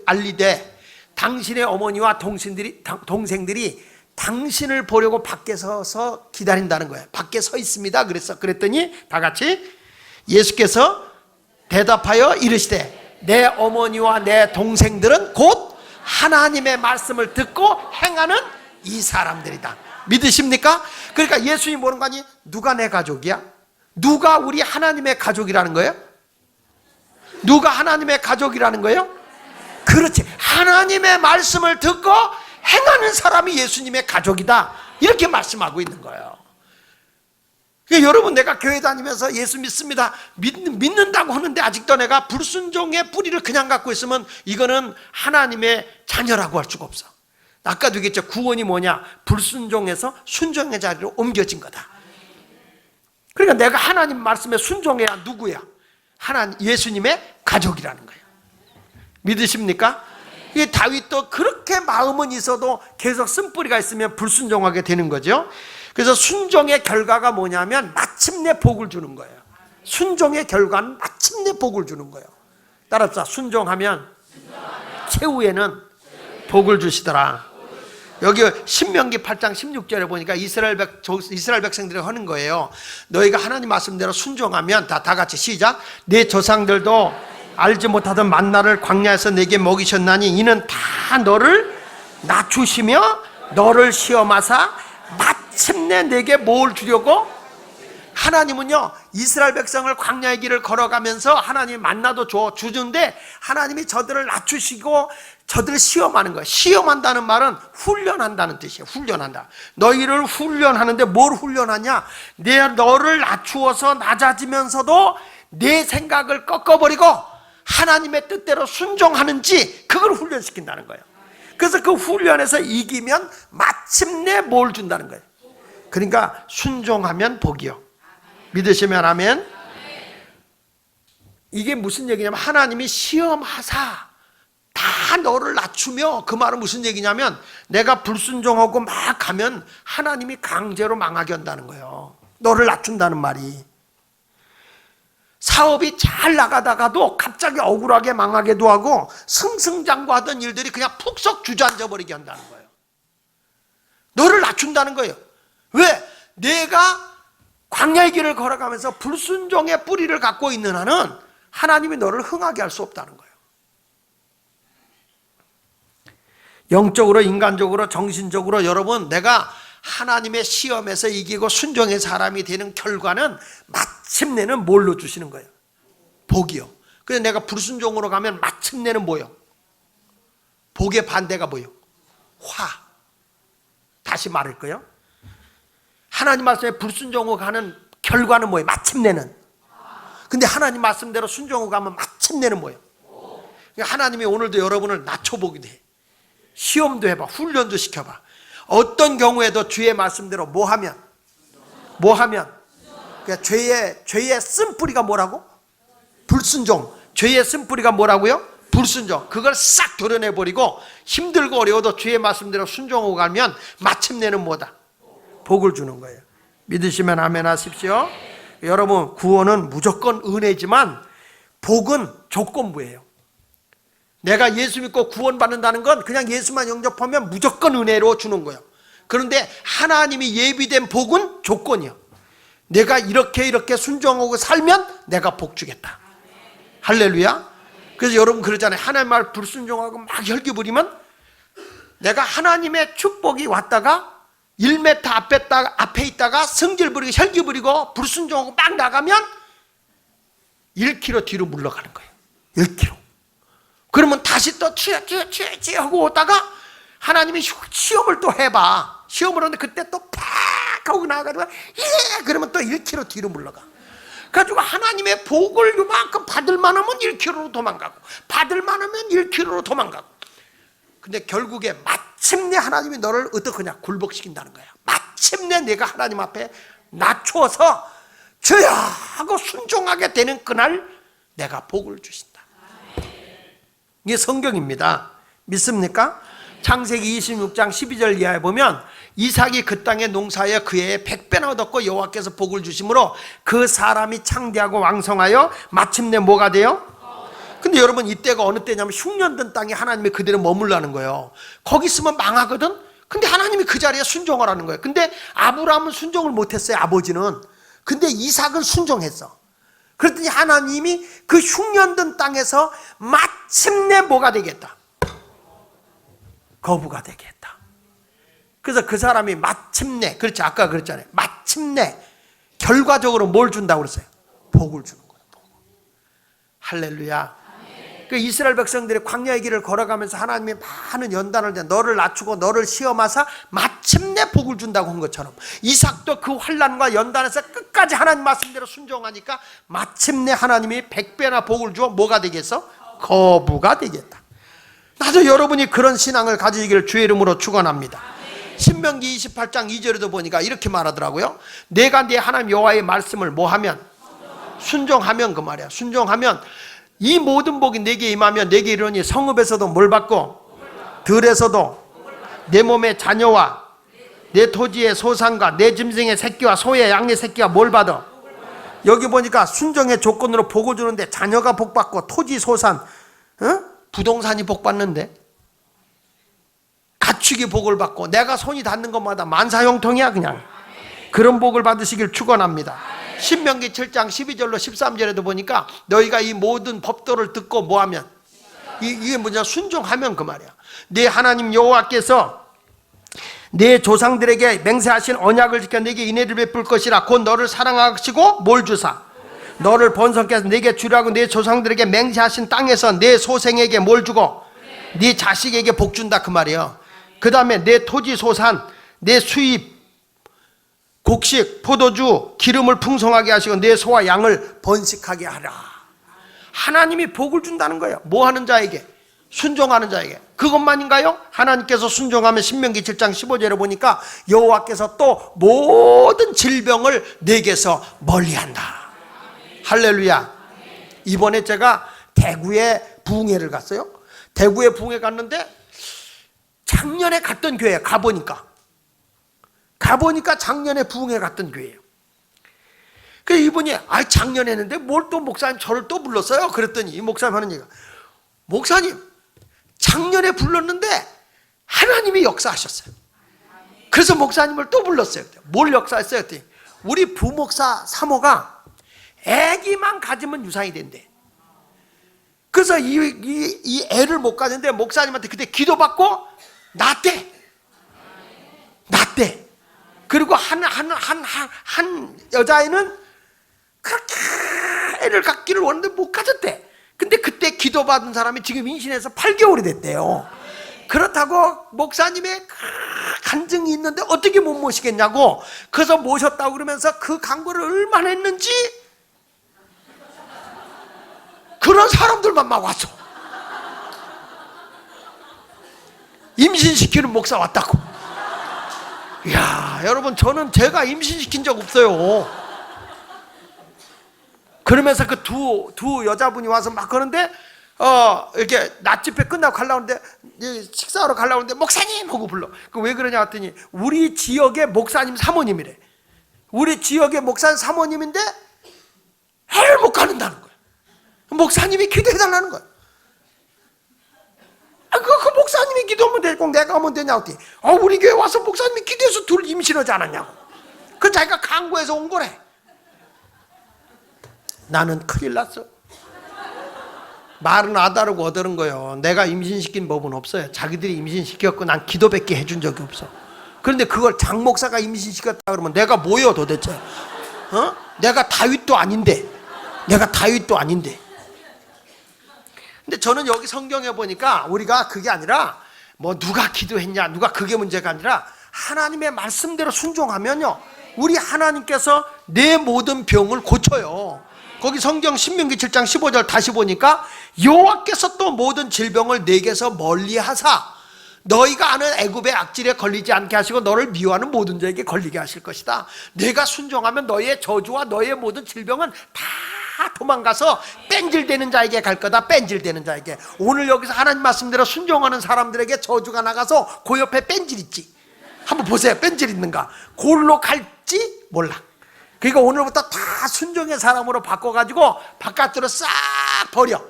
알리되 당신의 어머니와 동생들이 당신을 보려고 밖에 서서 기다린다는 거예요. 밖에 서 있습니다. 그랬더니 다 같이 예수께서 대답하여 이르시되 내 어머니와 내 동생들은 곧 하나님의 말씀을 듣고 행하는 이 사람들이다. 믿으십니까? 그러니까 예수님이 뭐는 거 아니? 누가 내 가족이야? 누가 우리 하나님의 가족이라는 거예요? 누가 하나님의 가족이라는 거예요? 그렇지. 하나님의 말씀을 듣고 행하는 사람이 예수님의 가족이다. 이렇게 말씀하고 있는 거예요. 그러니까 여러분, 내가 교회 다니면서 예수 믿습니다, 믿는다고 하는데 아직도 내가 불순종의 뿌리를 그냥 갖고 있으면 이거는 하나님의 자녀라고 할 수가 없어. 아까도 얘기했죠. 구원이 뭐냐? 불순종에서 순종의 자리로 옮겨진 거다. 그러니까 내가 하나님 말씀에 순종해야 누구야? 예수님의 가족이라는 거예요. 믿으십니까? 이 다윗도 그렇게 마음은 있어도 계속 쓴뿌리가 있으면 불순종하게 되는 거죠. 그래서 순종의 결과가 뭐냐면 마침내 복을 주는 거예요. 순종의 결과는 마침내 복을 주는 거예요. 따라합시다. 순종하면 최후에는 복을 주시더라. 여기 신명기 8장 16절에 보니까 이스라엘 백성들이 하는 거예요. 너희가 하나님 말씀대로 순종하면 다 같이 시작. 내 조상들도 알지 못하던 만나를 광야에서 내게 먹이셨나니 이는 다 너를 낮추시며 너를 시험하사 마침내 내게 뭘 주려고? 하나님은요, 이스라엘 백성을 광야의 길을 걸어가면서 하나님이 만나도 주는데 하나님이 저들을 낮추시고 저들을 시험하는 거예요. 시험한다는 말은 훈련한다는 뜻이에요. 훈련한다. 너희를 훈련하는데 뭘 훈련하냐? 너를 낮추어서 낮아지면서도 내 생각을 꺾어버리고 하나님의 뜻대로 순종하는지 그걸 훈련시킨다는 거예요. 그래서 그 훈련에서 이기면 마침내 뭘 준다는 거예요. 그러니까 순종하면 복이요. 믿으시면 아멘. 이게 무슨 얘기냐면 하나님이 시험하사 다 너를 낮추며, 그 말은 무슨 얘기냐면 내가 불순종하고 막 가면 하나님이 강제로 망하게 한다는 거예요. 너를 낮춘다는 말이. 사업이 잘 나가다가도 갑자기 억울하게 망하게도 하고 승승장구하던 일들이 그냥 푹썩 주저앉아 버리게 한다는 거예요. 너를 낮춘다는 거예요. 왜? 내가 광야의 길을 걸어가면서 불순종의 뿌리를 갖고 있는 한은 하나님이 너를 흥하게 할 수 없다는 거예요. 영적으로, 인간적으로, 정신적으로 여러분, 내가 하나님의 시험에서 이기고 순종의 사람이 되는 결과는 마침내는 뭘로 주시는 거예요? 복이요. 그래서 내가 불순종으로 가면 마침내는 뭐요? 복의 반대가 뭐요? 화. 다시 말할 거예요. 하나님 말씀에 불순종으로 가는 결과는 뭐예요? 마침내는. 근데 하나님 말씀대로 순종으로 가면 마침내는 뭐예요? 그러니까 하나님이 오늘도 여러분을 낮춰보기도 해. 시험도 해봐. 훈련도 시켜봐. 어떤 경우에도 주의 말씀대로 뭐 하면 그러니까 죄의 쓴뿌리가 뭐라고? 불순종. 죄의 쓴뿌리가 뭐라고요? 불순종. 그걸 싹 도려내버리고 힘들고 어려워도 주의 말씀대로 순종하고 가면 마침내는 뭐다? 복을 주는 거예요. 믿으시면 아멘 하십시오. 여러분, 구원은 무조건 은혜지만 복은 조건부예요. 내가 예수 믿고 구원받는다는 건 그냥 예수만 영접하면 무조건 은혜로 주는 거예요. 그런데 하나님이 예비된 복은 조건이요. 내가 이렇게 순종하고 살면 내가 복 주겠다. 할렐루야. 그래서 여러분 그러잖아요. 하나님 말 불순종하고 막 혈기 부리면 내가 하나님의 축복이 왔다가 1m 앞에 있다가 성질 부리고 혈기 부리고 불순종하고 막 나가면 1km 뒤로 물러가는 거예요. 1km. 그러면 다시 또 취해 하고 오다가 하나님이 시험을 또 해봐. 시험을 하는데 그때 또 팍 하고 나가다가 그러면 또 1km 뒤로 물러가. 그래가지고 하나님의 복을 요만큼 받을 만하면 1km로 도망가고 받을 만하면 1km로 도망가고. 근데 결국에 마침내 하나님이 너를 어떡하냐? 굴복시킨다는 거야. 마침내 내가 하나님 앞에 낮춰서 저야 하고 순종하게 되는 그날 내가 복을 주신다. 이게 성경입니다. 믿습니까? 창세기 26장 12절 이하에 보면 이삭이 그 땅의 농사에 그 해에 100배나 얻었고 여호와께서 복을 주심으로 그 사람이 창대하고 왕성하여 마침내 뭐가 돼요? 근데 여러분 이때가 어느 때냐면 흉년된 땅에 하나님이 그대로 머물라는 거예요. 거기 있으면 망하거든. 근데 하나님이 그 자리에 순종하라는 거예요. 근데 아브라함은 순종을 못했어요. 아버지는. 근데 이삭은 순종했어. 그랬더니 하나님이 그 흉년된 땅에서 마침내 뭐가 되겠다? 거부가 되겠다. 그래서 그 사람이 마침내, 그렇지, 아까 그랬잖아요. 마침내 결과적으로 뭘 준다고 그랬어요? 복을 주는 거예요. 복을. 할렐루야. 그 이스라엘 백성들이 광야의 길을 걸어가면서 하나님이 많은 연단을 대 너를 낮추고 너를 시험하사 마침내 복을 준다고 한 것처럼 이삭도 그 환난과 연단에서 끝까지 하나님 말씀대로 순종하니까 마침내 하나님이 100배나 복을 주어 뭐가 되겠어? 거부가 되겠다. 나도 여러분이 그런 신앙을 가지기를 주의 이름으로 축원합니다. 신명기 28장 2절에도 보니까 이렇게 말하더라고요. 내가 네 하나님 여호와의 말씀을 뭐하면? 순종하면, 그 말이야. 순종하면 이 모든 복이 내게 임하면 내게 이르니 성읍에서도 뭘 받고 들에서도 내 몸의 자녀와 내 토지의 소산과 내 짐승의 새끼와 소의 양의 새끼가 뭘 받아? 여기 보니까 순종의 조건으로 복을 주는데 자녀가 복 받고 토지 소산, 부동산이 복 받는데 가축이 복을 받고 내가 손이 닿는 것마다 만사형통이야. 그냥 그런 복을 받으시길 축원합니다. 신명기 7장 12절로 13절에도 보니까 너희가 이 모든 법도를 듣고 뭐하면? 이게 뭐냐? 순종하면 그 말이야. 네 하나님 여호와께서 내 조상들에게 맹세하신 언약을 지켜 내게 인애를 베풀 것이라. 곧 너를 사랑하시고 뭘 주사? 너를 번성케 해서 내게 주라고 내 조상들에게 맹세하신 땅에서 내 소생에게 뭘 주고 네 자식에게 복 준다 그 말이에요. 그 다음에 내 토지 소산, 내 수입, 곡식, 포도주, 기름을 풍성하게 하시고 내 소와 양을 번식하게 하라. 하나님이 복을 준다는 거예요. 뭐 하는 자에게? 순종하는 자에게. 그것만인가요? 하나님께서 순종하면 신명기 7장 15절에 보니까 여호와께서 또 모든 질병을 내게서 멀리한다. 할렐루야. 이번에 제가 대구에 부흥회를 갔어요. 대구에 부흥회 갔는데 작년에 갔던 교회 가보니까 작년에 부흥회 갔던 교회예요. 그래서 이분이 작년에 했는데 뭘 또 목사님 저를 또 불렀어요? 그랬더니 이 목사님 하는 얘기가, 목사님 작년에 불렀는데 하나님이 역사하셨어요. 그래서 목사님을 또 불렀어요. 뭘 역사했어요? 그랬더니 우리 부목사 사모가 애기만 가지면 유산이 된대. 그래서 이 애를 못 가졌는데 목사님한테 그때 기도받고 낳았대. 그리고 한 여자애는 그렇게 애를 갖기를 원하는데 못 가졌대. 근데 그때 기도받은 사람이 지금 임신해서 8개월이 됐대요. 그렇다고 목사님의 간증이 있는데 어떻게 못 모시겠냐고. 그래서 모셨다고 그러면서 그 광고를 얼마나 했는지 그런 사람들만 막 왔어. 임신시키는 목사 왔다고. 이야, 여러분 저는 제가 임신시킨 적 없어요. 그러면서 그 두 여자분이 와서 막 그러는데 이렇게 낮 집회 끝나고 가려는데 식사하러 가려는데 목사님 하고 불러. 그 왜 그러냐 했더니 우리 지역의 목사님 사모님이래. 우리 지역의 목사님 사모님인데 해를 못 가는다는 거야. 목사님이 기도해달라는 거야. 그 목사님이 기도하면 되고 내가 하면 되냐 했더니 우리 교회 와서 목사님이 기도해서 둘 임신하지 않았냐고. 그 자기가 강구해서 온 거래. 나는 큰일 났어. 말은 아다르고 어다른 거예요. 내가 임신시킨 법은 없어요. 자기들이 임신시켰고 난 기도밖에 해준 적이 없어. 그런데 그걸 장 목사가 임신시켰다 그러면 내가 뭐여 도대체? 내가 다윗도 아닌데. 근데 저는 여기 성경에 보니까 우리가 그게 아니라 뭐 누가 기도했냐 누가 그게 문제가 아니라 하나님의 말씀대로 순종하면요 우리 하나님께서 내 모든 병을 고쳐요. 거기 성경 신명기 7장 15절 다시 보니까 여호와께서 또 모든 질병을 내게서 멀리하사 너희가 아는 애굽의 악질에 걸리지 않게 하시고 너를 미워하는 모든 자에게 걸리게 하실 것이다. 내가 순종하면 너의 저주와 너의 모든 질병은 다 도망가서 뺀질되는 자에게 갈 거다. 뺀질되는 자에게. 오늘 여기서 하나님 말씀대로 순종하는 사람들에게 저주가 나가서 그 옆에 뺀질 있지. 한번 보세요. 뺀질 있는가. 골로 갈지 몰라. 그러니까 오늘부터 다 순종의 사람으로 바꿔가지고 바깥으로 싹 버려.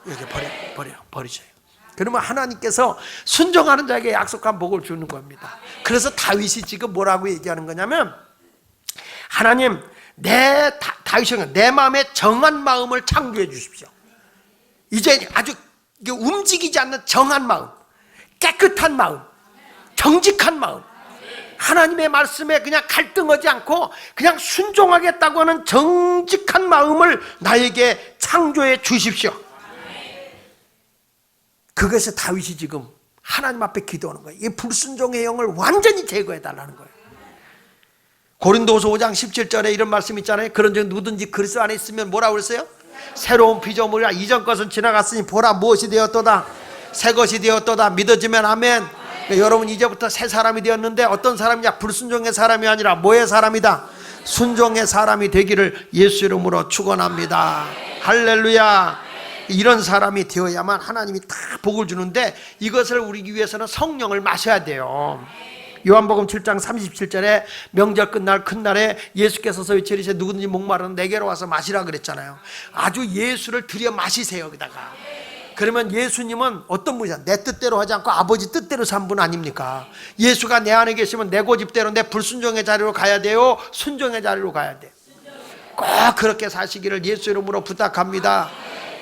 이렇게 버리셔요. 그러면 하나님께서 순종하는 자에게 약속한 복을 주는 겁니다. 그래서 다윗이 지금 뭐라고 얘기하는 거냐면 하나님 다윗이 내 마음에 정한 마음을 창조해 주십시오. 이제 아주 움직이지 않는 정한 마음, 깨끗한 마음, 정직한 마음, 하나님의 말씀에 그냥 갈등하지 않고 그냥 순종하겠다고 하는 정직한 마음을 나에게 창조해 주십시오. 그것이 다윗이 지금 하나님 앞에 기도하는 거예요. 이 불순종의 영을 완전히 제거해 달라는 거예요. 고린도후서 5장 17절에 이런 말씀 있잖아요. 그런즉 누구든지 그리스도 안에 있으면 뭐라고 그랬어요? 새로운 피조물이라 이전 것은 지나갔으니 보라 무엇이 되었도다 새 것이 되었도다. 믿어지면 아멘. 그러니까 여러분 이제부터 새 사람이 되었는데 어떤 사람이냐? 불순종의 사람이 아니라 뭐의 사람이다? 순종의 사람이 되기를 예수 이름으로 축원합니다. 할렐루야. 이런 사람이 되어야만 하나님이 다 복을 주는데 이것을 우리 위해서는 성령을 마셔야 돼요. 요한복음 7장 37절에 명절 끝날 큰 날에 예수께서 소위치리시되 누구든지 목마르면 내게로 와서 마시라 그랬잖아요. 아주 예수를 들여 마시세요. 여기다가 그러면 예수님은 어떤 분이냐? 내 뜻대로 하지 않고 아버지 뜻대로 산 분 아닙니까? 예수가 내 안에 계시면 내 고집대로 내 불순종의 자리로 가야 돼요? 순종의 자리로 가야 돼요? 꼭 그렇게 사시기를 예수 이름으로 부탁합니다.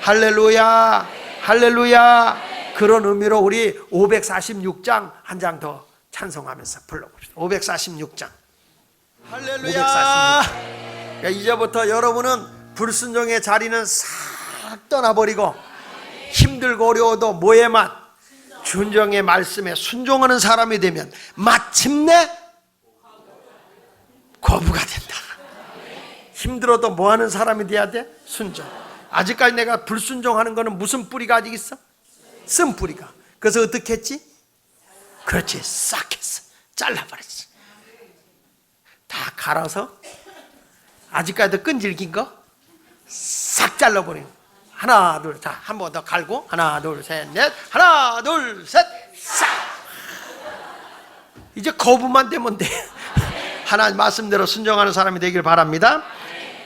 할렐루야. 할렐루야. 그런 의미로 우리 546장 한 장 더 찬송하면서 불러봅시다. 546장. 할렐루야. 546장. 이제부터 여러분은 불순종의 자리는 싹 떠나버리고 힘들고 어려워도 뭐의 맛? 순종의 말씀에 순종하는 사람이 되면 마침내 거부가 된다. 힘들어도 뭐 하는 사람이 돼야 돼? 순종. 아직까지 내가 불순종하는 거는 무슨 뿌리가 아직 있어? 쓴 뿌리가. 그래서 어떻게 했지? 그렇지, 싹 했어. 잘라버렸어. 다 갈아서 아직까지도 끈질긴 거 싹 잘라버리는 거. 하나 둘, 자, 한 번 더 갈고 하나 둘 셋 넷, 하나 둘 셋 싹. 이제 거부만 되면 돼. 하나님 말씀대로 순종하는 사람이 되길 바랍니다.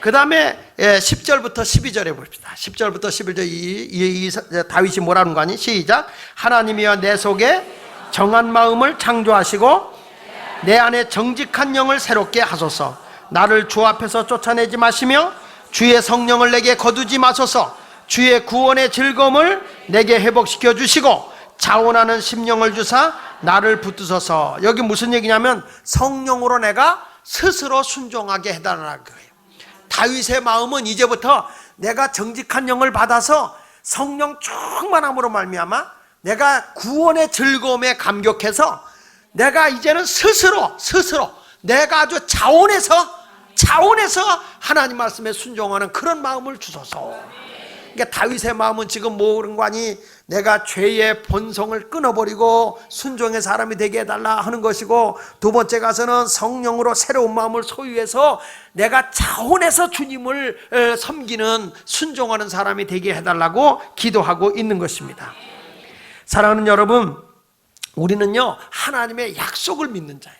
그 다음에 10절부터 12절에 봅시다. 10절부터 11절 다윗이 뭐라는 거 아니? 시작. 하나님이여 내 속에 정한 마음을 창조하시고 내 안에 정직한 영을 새롭게 하소서. 나를 주 앞에서 쫓아내지 마시며 주의 성령을 내게 거두지 마소서. 주의 구원의 즐거움을 내게 회복시켜 주시고 자원하는 심령을 주사 나를 붙드소서. 여기 무슨 얘기냐면 성령으로 내가 스스로 순종하게 해달라는 거예요. 다윗의 마음은 이제부터 내가 정직한 영을 받아서 성령 충만함으로 말미암아 내가 구원의 즐거움에 감격해서 내가 이제는 스스로 내가 아주 자원해서 하나님 말씀에 순종하는 그런 마음을 주소서. 그러니까 다윗의 마음은 지금 뭐 그런 거 아니? 내가 죄의 본성을 끊어버리고 순종의 사람이 되게 해달라 하는 것이고, 두 번째 가서는 성령으로 새로운 마음을 소유해서 내가 자원해서 주님을 섬기는 순종하는 사람이 되게 해달라고 기도하고 있는 것입니다. 사랑하는 여러분, 우리는요 하나님의 약속을 믿는 자예요.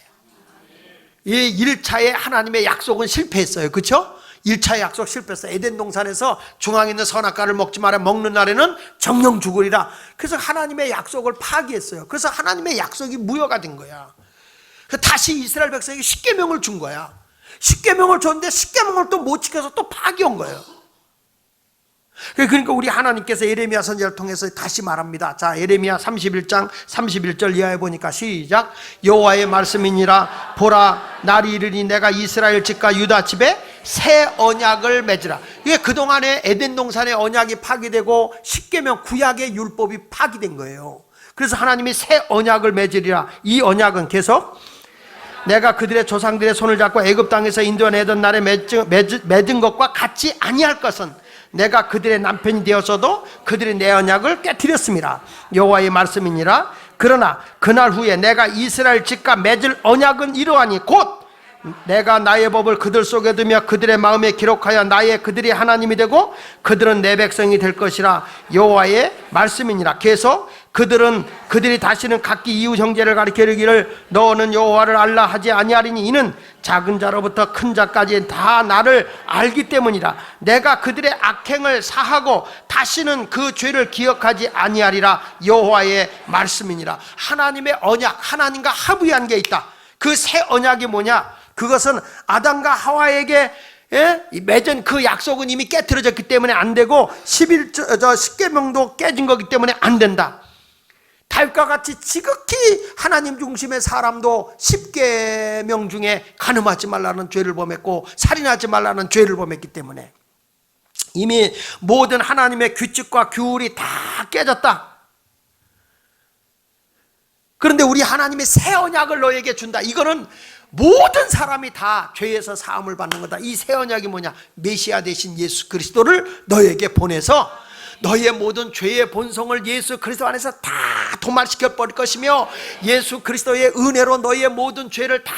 이 1차의 하나님의 약속은 실패했어요. 그렇죠? 1차 약속 실패했어요. 에덴 동산에서 중앙에 있는 선악과를 먹지 마라, 먹는 날에는 정령 죽으리라. 그래서 하나님의 약속을 파기했어요. 그래서 하나님의 약속이 무효가 된 거야. 다시 이스라엘 백성에게 십계명을 준 거야. 십계명을 줬는데 십계명을 또 못 지켜서 또 파기한 거예요. 그러니까 우리 하나님께서 예레미야 선지자를 통해서 다시 말합니다. 자, 예레미야 31장 31절 이하에 보니까 시작. 여호와의 말씀이니라. 보라, 날이 이르니 내가 이스라엘 집과 유다 집에 새 언약을 맺으라. 이게 그동안에 에덴 동산의 언약이 파기되고 십계명 구약의 율법이 파기된 거예요. 그래서 하나님이 새 언약을 맺으리라. 이 언약은 계속 내가 그들의 조상들의 손을 잡고 애굽 땅에서 인도내던 날에 맺은 것과 같이 아니할 것은 내가 그들의 남편이 되어서도 그들이 내 언약을 깨뜨렸습니다. 여호와의 말씀이니라. 그러나 그날 후에 내가 이스라엘 집과 맺을 언약은 이러하니 곧 내가 나의 법을 그들 속에 두며 그들의 마음에 기록하여 나의 그들이 하나님이 되고 그들은 내 백성이 될 것이라. 여호와의 말씀이니라. 계속 그들이 다시는 각기 이웃 형제를 가리켜 이르기를 너는 여호와를 알라 하지 아니하리니 이는 작은 자로부터 큰 자까지 다 나를 알기 때문이라. 내가 그들의 악행을 사하고 다시는 그 죄를 기억하지 아니하리라. 여호와의 말씀이니라. 하나님의 언약, 하나님과 합의한 게 있다. 그 새 언약이 뭐냐? 그것은 아담과 하와에게 맺은 그 약속은 이미 깨트려졌기 때문에 안 되고 10계명도 깨진 거기 때문에 안 된다. 다윗과 같이 지극히 하나님 중심의 사람도 10계명 중에 간음하지 말라는 죄를 범했고 살인하지 말라는 죄를 범했기 때문에 이미 모든 하나님의 규칙과 규율이 다 깨졌다. 그런데 우리 하나님의 새 언약을 너에게 준다. 이거는 모든 사람이 다 죄에서 사함을 받는 거다. 이 새 언약이 뭐냐? 메시아 되신 예수 그리스도를 너에게 보내서 너의 모든 죄의 본성을 예수 그리스도 안에서 다 도말시켜 버릴 것이며 예수 그리스도의 은혜로 너의 모든 죄를 다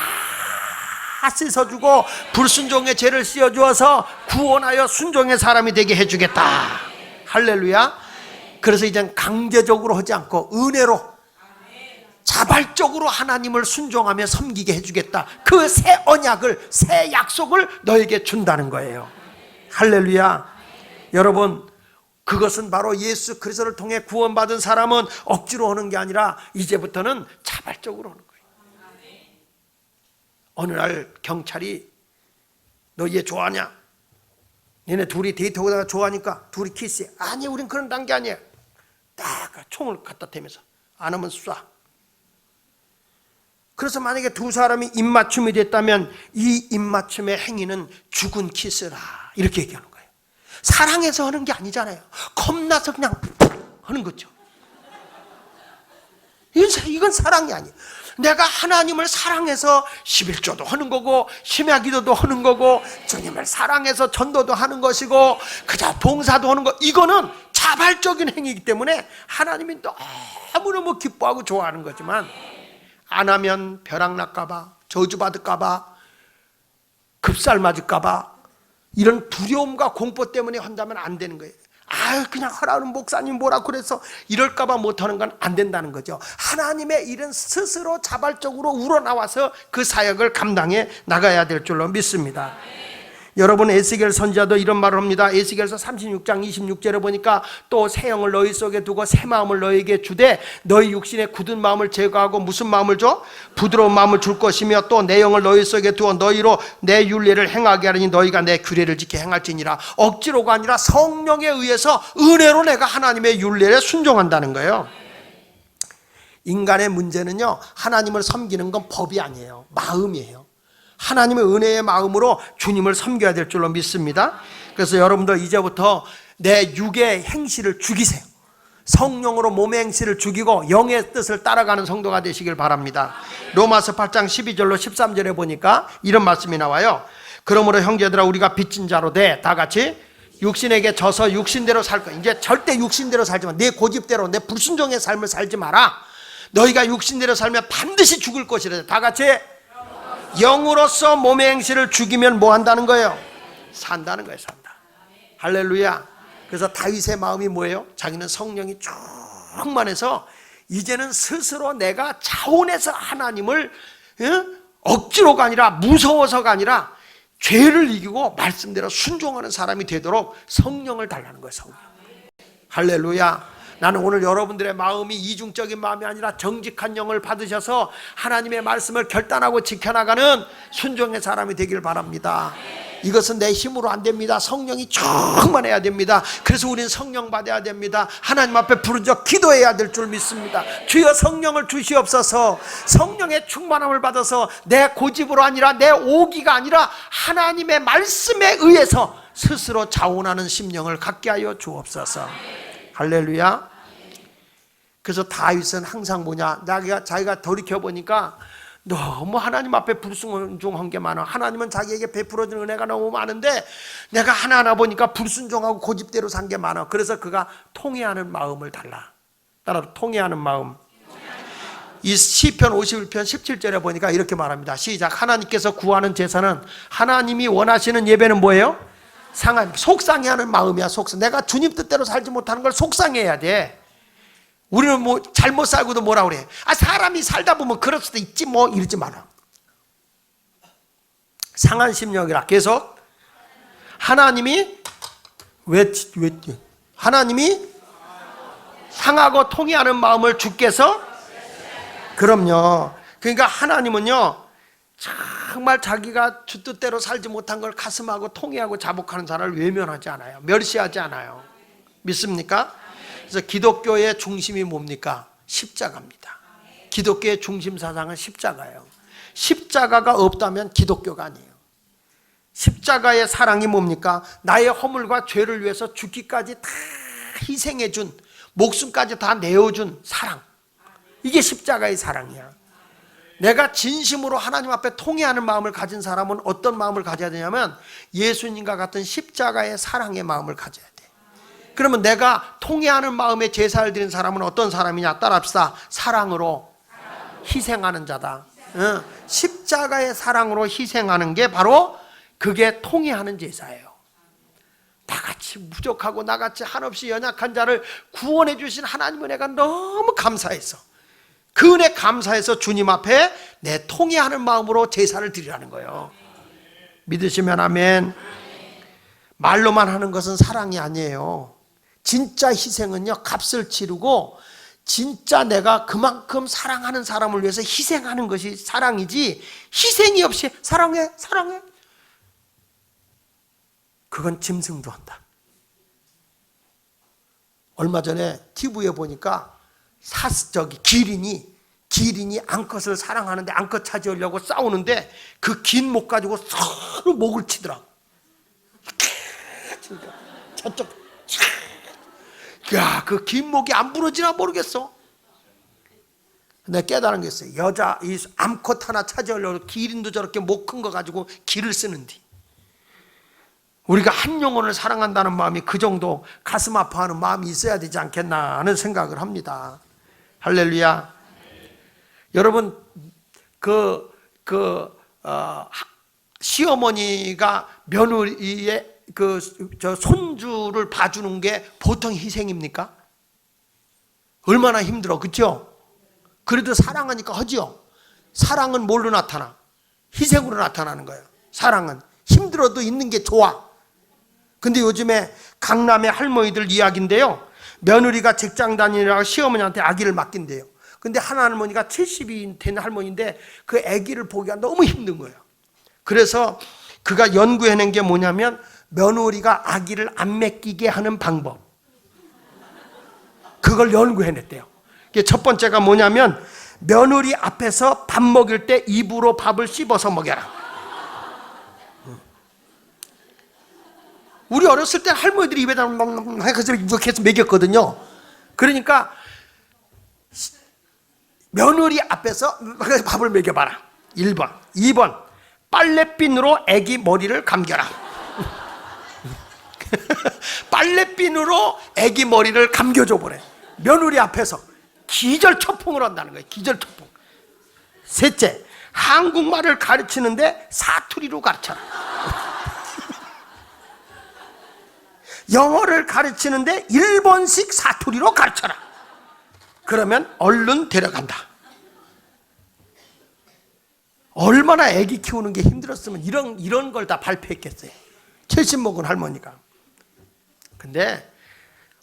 씻어주고 불순종의 죄를 씌워주어서 구원하여 순종의 사람이 되게 해주겠다. 할렐루야. 그래서 이젠 강제적으로 하지 않고 은혜로 자발적으로 하나님을 순종하며 섬기게 해주겠다. 그 새 언약을, 새 약속을 너에게 준다는 거예요. 할렐루야. 여러분, 그것은 바로 예수 그리스도를 통해 구원받은 사람은 억지로 하는 게 아니라 이제부터는 자발적으로 하는 거예요. 어느 날 경찰이 너 얘 좋아하냐? 얘네 둘이 데이트하다가 좋아하니까 둘이 키스해. 아니, 우린 그런 단계 아니야. 딱 총을 갖다 대면서 안 하면 쏴. 그래서 만약에 두 사람이 입맞춤이 됐다면 이 입맞춤의 행위는 죽은 키스라 이렇게 얘기하는 거예요. 사랑해서 하는 게 아니잖아요. 겁나서 그냥 하는 거죠. 이건 사랑이 아니에요. 내가 하나님을 사랑해서 11조도 하는 거고 심야 기도도 하는 거고 주님을 사랑해서 전도도 하는 것이고 그저 봉사도 하는 거, 이거는 자발적인 행위이기 때문에 하나님이 너무너무 기뻐하고 좋아하는 거지만 안 하면 벼락 날까봐, 저주받을까봐, 급살 맞을까봐 이런 두려움과 공포 때문에 한다면 안 되는 거예요. 그냥 하라는 목사님 뭐라 그래서 이럴까봐 못하는 건 안 된다는 거죠. 하나님의 일은 스스로 자발적으로 우러나와서 그 사역을 감당해 나가야 될 줄로 믿습니다. 여러분, 에스겔 선지자도 이런 말을 합니다. 에스겔서 36장 26절에 보니까 또 새 영을 너희 속에 두고 새 마음을 너희에게 주되 너희 육신의 굳은 마음을 제거하고 무슨 마음을 줘? 부드러운 마음을 줄 것이며 또 내 영을 너희 속에 두어 너희로 내 율례를 행하게 하리니 너희가 내 규례를 지켜 행할지니라. 억지로가 아니라 성령에 의해서 은혜로 내가 하나님의 율례에 순종한다는 거예요. 인간의 문제는요, 하나님을 섬기는 건 법이 아니에요. 마음이에요. 하나님의 은혜의 마음으로 주님을 섬겨야 될 줄로 믿습니다. 그래서 여러분들 이제부터 내 육의 행실을 죽이세요. 성령으로 몸의 행실을 죽이고 영의 뜻을 따라가는 성도가 되시길 바랍니다. 로마서 8장 12절로 13절에 보니까 이런 말씀이 나와요. 그러므로 형제들아, 우리가 빚진 자로 돼 다 같이 육신에게 져서 육신대로 살 거야. 이제 절대 육신대로 살지 마. 내 고집대로, 내 불순종의 삶을 살지 마라. 너희가 육신대로 살면 반드시 죽을 것이라. 다 같이 영으로서 몸의 행실을 죽이면 뭐 한다는 거예요? 산다는 거예요. 산다. 할렐루야. 그래서 다윗의 마음이 뭐예요? 자기는 성령이 충만해서 이제는 스스로 내가 자원해서 하나님을 억지로가 아니라 무서워서가 아니라 죄를 이기고 말씀대로 순종하는 사람이 되도록 성령을 달라는 거예요. 성령. 할렐루야. 나는 오늘 여러분들의 마음이 이중적인 마음이 아니라 정직한 영을 받으셔서 하나님의 말씀을 결단하고 지켜나가는 순종의 사람이 되길 바랍니다. 이것은 내 힘으로 안 됩니다. 성령이 충만해야 됩니다. 그래서 우리는 성령 받아야 됩니다. 하나님 앞에 부르짖어 기도해야 될 줄 믿습니다. 주여 성령을 주시옵소서. 성령의 충만함을 받아서 내 고집으로 아니라 내 오기가 아니라 하나님의 말씀에 의해서 스스로 자원하는 심령을 갖게 하여 주옵소서. 할렐루야. 그래서 다윗은 항상 뭐냐, 자기가 돌이켜보니까 너무 하나님 앞에 불순종한 게 많아. 하나님은 자기에게 베풀어주는 은혜가 너무 많은데 내가 하나하나 보니까 불순종하고 고집대로 산 게 많아. 그래서 그가 통회하는 마음을 달라. 따라 통회하는 마음. 이 시편 51편 17절에 보니까 이렇게 말합니다. 시작. 하나님께서 구하는 제사는, 하나님이 원하시는 예배는 뭐예요? 속상해하는 마음이야. 내가 주님 뜻대로 살지 못하는 걸 속상해야 돼. 우리는 뭐 잘못 살고도 뭐라 그래? 사람이 살다 보면 그럴 수도 있지 뭐, 이러지 마라. 상한 심령이라. 계속. 하나님이 하나님이 상하고 통회하는 마음을 주께서. 그럼요. 그러니까 하나님은요, 정말 자기가 주 뜻대로 살지 못한 걸 가슴하고 통회하고 자복하는 사람을 외면하지 않아요. 멸시하지 않아요. 믿습니까? 그래서 기독교의 중심이 뭡니까? 십자가입니다. 기독교의 중심 사상은 십자가예요. 십자가가 없다면 기독교가 아니에요. 십자가의 사랑이 뭡니까? 나의 허물과 죄를 위해서 죽기까지 다 희생해준, 목숨까지 다 내어준 사랑. 이게 십자가의 사랑이야. 내가 진심으로 하나님 앞에 통회하는 마음을 가진 사람은 어떤 마음을 가져야 되냐면 예수님과 같은 십자가의 사랑의 마음을 가져야 돼. 그러면 내가 통회하는 마음에 제사를 드린 사람은 어떤 사람이냐? 따라합시다. 사랑으로 희생하는 자다. 십자가의 사랑으로 희생하는 게 바로 그게 통회하는 제사예요. 나같이 부족하고 나같이 한없이 연약한 자를 구원해 주신 하나님 은혜가 너무 감사해서, 그 은혜 감사해서 주님 앞에 내 통회하는 마음으로 제사를 드리라는 거예요. 믿으시면 아멘. 말로만 하는 것은 사랑이 아니에요. 진짜 희생은요, 값을 치르고 진짜 내가 그만큼 사랑하는 사람을 위해서 희생하는 것이 사랑이지, 희생이 없이 사랑해 그건 짐승도 한다. 얼마 전에 TV에 보니까 기린이 암컷을 사랑하는데 암컷 차지하려고 싸우는데 그 긴 목 가지고 서로 목을 치더라. 저쪽. 야, 그 긴 목이 안 부러지나 모르겠어. 내가 깨달은 게 있어요. 이 암컷 하나 차지하려고 기린도 저렇게 목 큰 거 가지고 기를 쓰는데, 우리가 한 영혼을 사랑한다는 마음이 그 정도 가슴 아파하는 마음이 있어야 되지 않겠나 하는 생각을 합니다. 할렐루야. 여러분, 시어머니가 며느리의 손주를 봐주는 게 보통 희생입니까? 얼마나 힘들어, 그렇죠? 그래도 사랑하니까 하죠. 사랑은 뭘로 나타나? 희생으로 나타나는 거예요. 사랑은 힘들어도 있는 게 좋아. 근데 요즘에 강남의 할머니들 이야기인데요, 며느리가 직장 다니느라고 시어머니한테 아기를 맡긴대요. 근데 한 할머니가 70이 된 할머니인데 그 아기를 보기가 너무 힘든 거예요. 그래서 그가 연구해낸 게 뭐냐면 며느리가 아기를 안 맡기게 하는 방법, 그걸 연구해냈대요. 첫 번째가 뭐냐면 며느리 앞에서 밥 먹일 때 입으로 밥을 씹어서 먹여라. 우리 어렸을 때 할머니들이 입에다 이렇게 해서 먹였거든요. 그러니까 며느리 앞에서 밥을 먹여봐라. 1번. 2번, 빨래핀으로 아기 머리를 감겨라. 빨래비누로 아기 머리를 감겨줘 버려. 며느리 앞에서 기절초풍을 한다는 거예요. 기절초풍. 셋째, 한국말을 가르치는데 사투리로 가르쳐라. 영어를 가르치는데 일본식 사투리로 가르쳐라. 그러면 얼른 데려간다. 얼마나 아기 키우는 게 힘들었으면 이런 걸 다 발표했겠어요. 70 먹은 할머니가. 근데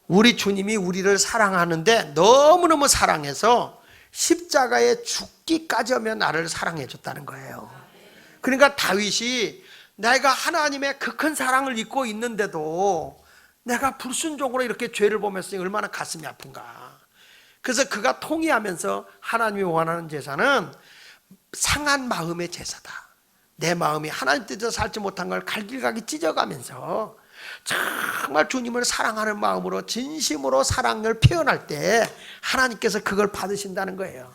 우리 주님이 우리를 사랑하는데 너무너무 사랑해서 십자가에 죽기까지 하면 나를 사랑해 줬다는 거예요. 그러니까 다윗이 내가 하나님의 그 큰 사랑을 잊고 있는데도 내가 불순종으로 이렇게 죄를 범했으니 얼마나 가슴이 아픈가. 그래서 그가 통회하면서 하나님이 원하는 제사는 상한 마음의 제사다. 내 마음이 하나님 뜻대로 살지 못한 걸 갈길가기 찢어가면서 정말 주님을 사랑하는 마음으로 진심으로 사랑을 표현할 때 하나님께서 그걸 받으신다는 거예요.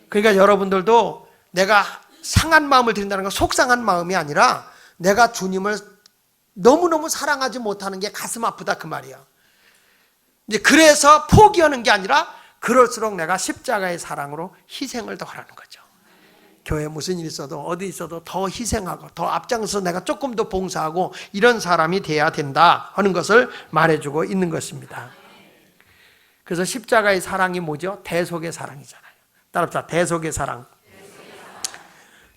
그러니까 여러분들도 내가 상한 마음을 드린다는 건 속상한 마음이 아니라 내가 주님을 너무너무 사랑하지 못하는 게 가슴 아프다 그 말이야. 이제 그래서 포기하는 게 아니라 그럴수록 내가 십자가의 사랑으로 희생을 더 하라는 거죠. 교회 무슨 일 있어도 어디 있어도 더 희생하고 더 앞장서서 내가 조금 더 봉사하고 이런 사람이 돼야 된다 하는 것을 말해주고 있는 것입니다. 그래서 십자가의 사랑이 뭐죠? 대속의 사랑이잖아요. 따라합시다. 대속의 사랑.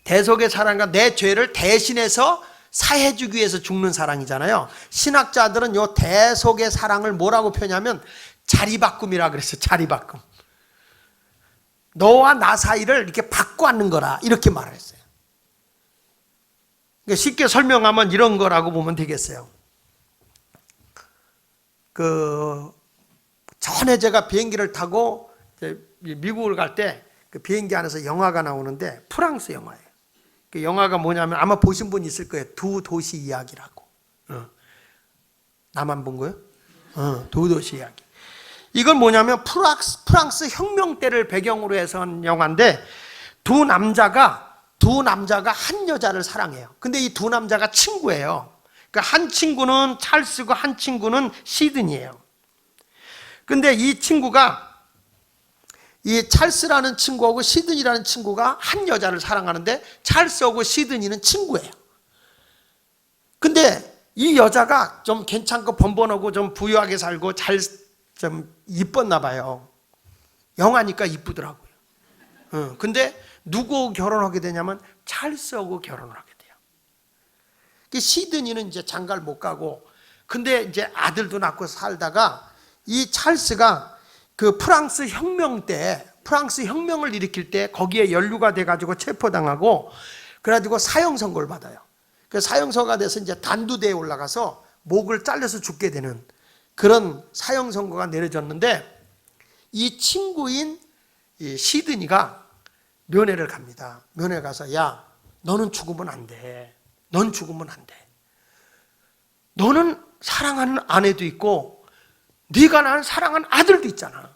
대속의 사랑과 내 죄를 대신해서 사해주기 위해서 죽는 사랑이잖아요. 신학자들은 이 대속의 사랑을 뭐라고 표현하면 자리바꿈이라 그랬어요. 자리바꿈. 너와 나 사이를 이렇게 바꿔놓는 거라 이렇게 말했어요. 그러니까 쉽게 설명하면 이런 거라고 보면 되겠어요. 전에 제가 비행기를 타고 미국을 갈 때 그 비행기 안에서 영화가 나오는데 프랑스 영화예요. 그 영화가 뭐냐면 아마 보신 분 있을 거예요. 두 도시 이야기라고. 나만 본 거예요? 두 도시 이야기. 이건 뭐냐면 프랑스 혁명 때를 배경으로 해서 한 영화인데 두 남자가 한 여자를 사랑해요. 근데 이 두 남자가 친구예요. 그러니까 한 친구는 찰스고 한 친구는 시드니예요. 근데 이 친구가 이 찰스라는 친구하고 시드니라는 친구가 한 여자를 사랑하는데 찰스하고 시드니는 친구예요. 근데 이 여자가 좀 괜찮고 번번하고 좀 부유하게 살고 좀 이뻤나 봐요. 영화니까 이쁘더라고요. 근데 누구 결혼하게 되냐면 찰스하고 결혼을 하게 돼요. 시드니는 이제 장가를 못 가고 근데 이제 아들도 낳고 살다가 이 찰스가 그 프랑스 혁명 때 프랑스 혁명을 일으킬 때 거기에 연루가 돼가지고 체포당하고 그래가지고 사형 선고를 받아요. 그 사형서가 돼서 이제 단두대에 올라가서 목을 잘려서 죽게 되는 그런 사형 선고가 내려졌는데 이 친구인 이 시드니가 면회를 갑니다. 면회 가서 야, 너는 죽으면 안 돼. 넌 죽으면 안 돼. 너는 사랑하는 아내도 있고 네가 낳은 사랑하는 아들도 있잖아.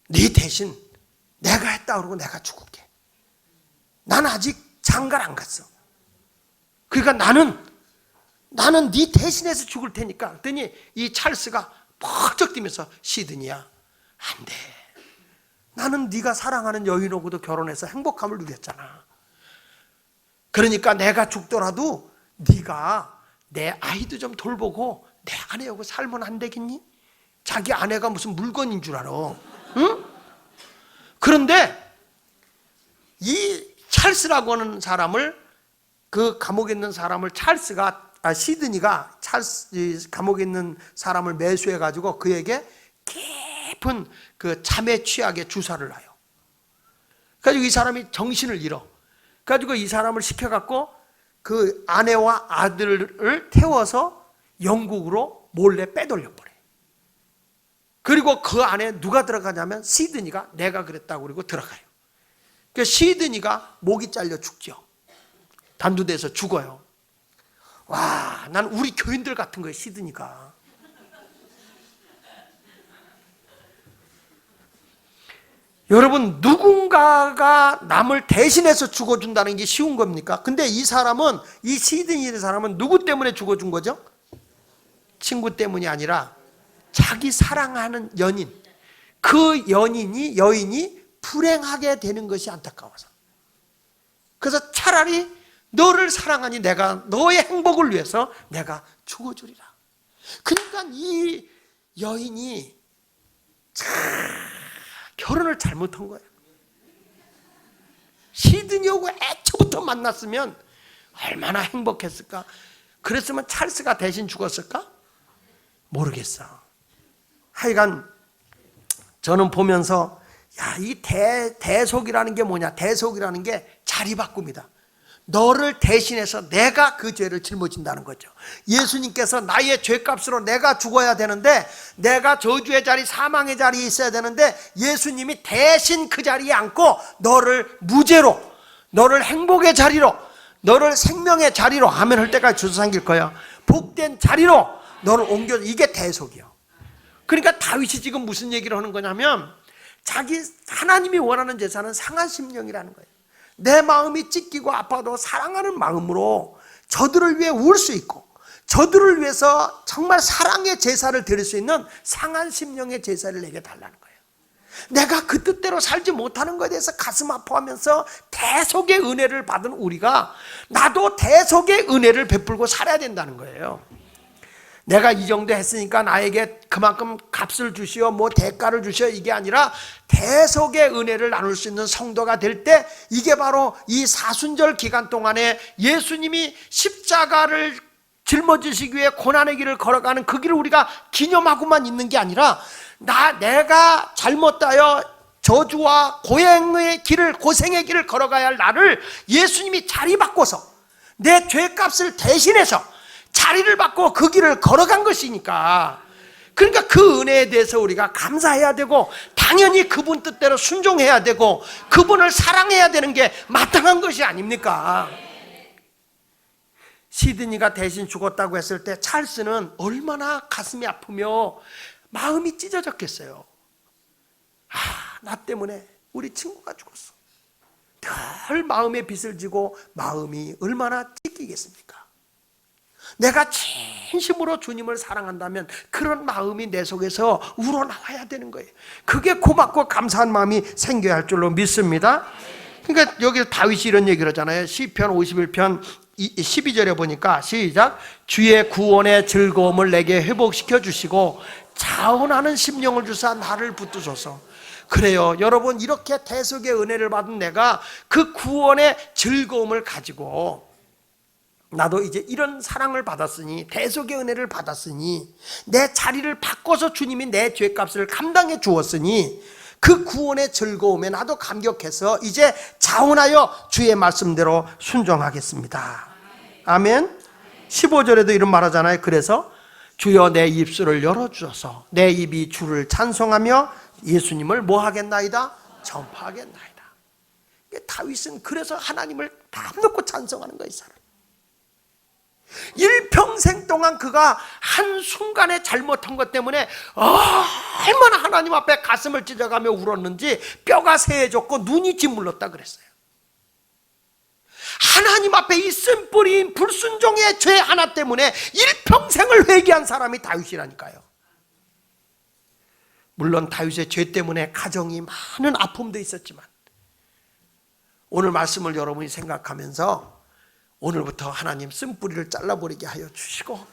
네 대신 내가 했다 그러고 내가 죽을게. 난 아직 장가를 안 갔어. 그러니까 나는 네 대신해서 죽을 테니까. 그랬더니 이 찰스가 펄쩍 뛰면서 시드니야, 안 돼. 나는 네가 사랑하는 여인하고도 결혼해서 행복함을 누렸잖아. 그러니까 내가 죽더라도 네가 내 아이도 좀 돌보고 내 아내하고 살면 안 되겠니? 자기 아내가 무슨 물건인 줄 알아. 응? 그런데 이 찰스라고 하는 사람을 그 감옥에 있는 사람을 시드니가 감옥에 있는 사람을 매수해 가지고 그에게 깊은 그 잠에 취하게 주사를 놔요. 그래가지고 이 사람이 정신을 잃어. 그래가지고 이 사람을 시켜갖고 그 아내와 아들을 태워서 영국으로 몰래 빼돌려 버려요. 그리고 그 안에 누가 들어가냐면 시드니가 내가 그랬다고 그러고 들어가요. 그러니까 시드니가 목이 잘려 죽죠. 단두대에서 죽어요. 와, 난 우리 교인들 같은 거예요, 시드니가. 여러분, 누군가가 남을 대신해서 죽어준다는 게 쉬운 겁니까? 근데 이 사람은, 이 시드니의 사람은 누구 때문에 죽어준 거죠? 친구 때문이 아니라 자기 사랑하는 연인, 그 여인이 불행하게 되는 것이 안타까워서. 그래서 차라리 너를 사랑하니 내가 너의 행복을 위해서 내가 죽어주리라. 그러니까 이 여인이 결혼을 잘못한 거예요. 시드니하고 애초부터 만났으면 얼마나 행복했을까? 그랬으면 찰스가 대신 죽었을까? 모르겠어. 하여간 저는 보면서 이 대속이라는 게 뭐냐? 대속이라는 게 자리 바꿉니다. 너를 대신해서 내가 그 죄를 짊어진다는 거죠. 예수님께서 나의 죄값으로 내가 죽어야 되는데, 내가 저주의 자리, 사망의 자리에 있어야 되는데, 예수님이 대신 그 자리에 앉고 너를 무죄로, 너를 행복의 자리로, 너를 생명의 자리로, 아멘 할 때까지 주소 삼길 거야. 복된 자리로 너를 옮겨. 이게 대속이요. 그러니까 다윗이 지금 무슨 얘기를 하는 거냐면, 자기 하나님이 원하는 제사는 상한 심령이라는 거예요. 내 마음이 찢기고 아파도 사랑하는 마음으로 저들을 위해 울 수 있고, 저들을 위해서 정말 사랑의 제사를 드릴 수 있는 상한 심령의 제사를 내게 달라는 거예요. 내가 그 뜻대로 살지 못하는 것에 대해서 가슴 아파하면서 대속의 은혜를 받은 우리가 나도 대속의 은혜를 베풀고 살아야 된다는 거예요. 내가 이 정도 했으니까 나에게 그만큼 값을 주시오, 뭐 대가를 주시오, 이게 아니라 대속의 은혜를 나눌 수 있는 성도가 될 때, 이게 바로 이 사순절 기간 동안에 예수님이 십자가를 짊어지시기 위해 고난의 길을 걸어가는 그 길을 우리가 기념하고만 있는 게 아니라, 내가 잘못하여 저주와 고행의 길을, 고생의 길을 걸어가야 할 나를 예수님이 자리 바꿔서 내 죄값을 대신해서 자리를 바꿔 그 길을 걸어간 것이니까, 그러니까 그 은혜에 대해서 우리가 감사해야 되고, 당연히 그분 뜻대로 순종해야 되고, 그분을 사랑해야 되는 게 마땅한 것이 아닙니까? 시드니가 대신 죽었다고 했을 때 찰스는 얼마나 가슴이 아프며 마음이 찢어졌겠어요. 나 때문에 우리 친구가 죽었어. 늘 마음에 빚을 지고 마음이 얼마나 찢기겠습니까? 내가 진심으로 주님을 사랑한다면 그런 마음이 내 속에서 우러나와야 되는 거예요. 그게 고맙고 감사한 마음이 생겨야 할 줄로 믿습니다. 그러니까 여기 다윗이 이런 얘기를 하잖아요. 시편 51편 12절에 보니까 시작, 주의 구원의 즐거움을 내게 회복시켜 주시고 자원하는 심령을 주사 나를 붙드소서. 그래요, 여러분, 이렇게 대속의 은혜를 받은 내가 그 구원의 즐거움을 가지고, 나도 이제 이런 사랑을 받았으니, 대속의 은혜를 받았으니, 내 자리를 바꿔서 주님이 내 죄값을 감당해 주었으니, 그 구원의 즐거움에 나도 감격해서 이제 자원하여 주의 말씀대로 순종하겠습니다. 아멘. 15절에도 이런 말 하잖아요. 그래서 주여 내 입술을 열어주셔서 내 입이 주를 찬송하며 예수님을 뭐 하겠나이다? 전파하겠나이다. 다윗은 그래서 하나님을 다 놓고 찬송하는 거예요. 사람. 일평생 동안 그가 한순간에 잘못한 것 때문에 얼마나 하나님 앞에 가슴을 찢어가며 울었는지 뼈가 새해졌고 눈이 짓물렀다 그랬어요. 하나님 앞에 이 쓴뿌리인 불순종의 죄 하나 때문에 일평생을 회개한 사람이 다윗이라니까요. 물론 다윗의 죄 때문에 가정이 많은 아픔도 있었지만, 오늘 말씀을 여러분이 생각하면서 오늘부터 하나님 쓴뿌리를 잘라버리게 하여 주시고,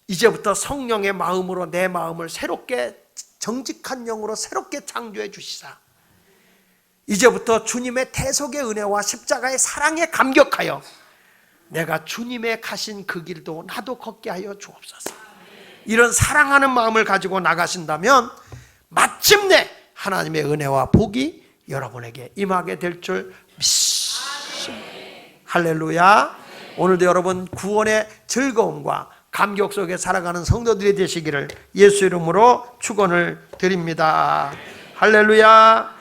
이제부터 성령의 마음으로 내 마음을 새롭게, 정직한 영으로 새롭게 창조해 주시사, 이제부터 주님의 대속의 은혜와 십자가의 사랑에 감격하여 내가 주님의 가신 그 길도 나도 걷게 하여 주옵소서. 이런 사랑하는 마음을 가지고 나가신다면 마침내 하나님의 은혜와 복이 여러분에게 임하게 될 줄 믿습니다. 할렐루야. 오늘도 여러분 구원의 즐거움과 감격 속에 살아가는 성도들이 되시기를 예수 이름으로 축원을 드립니다. 할렐루야.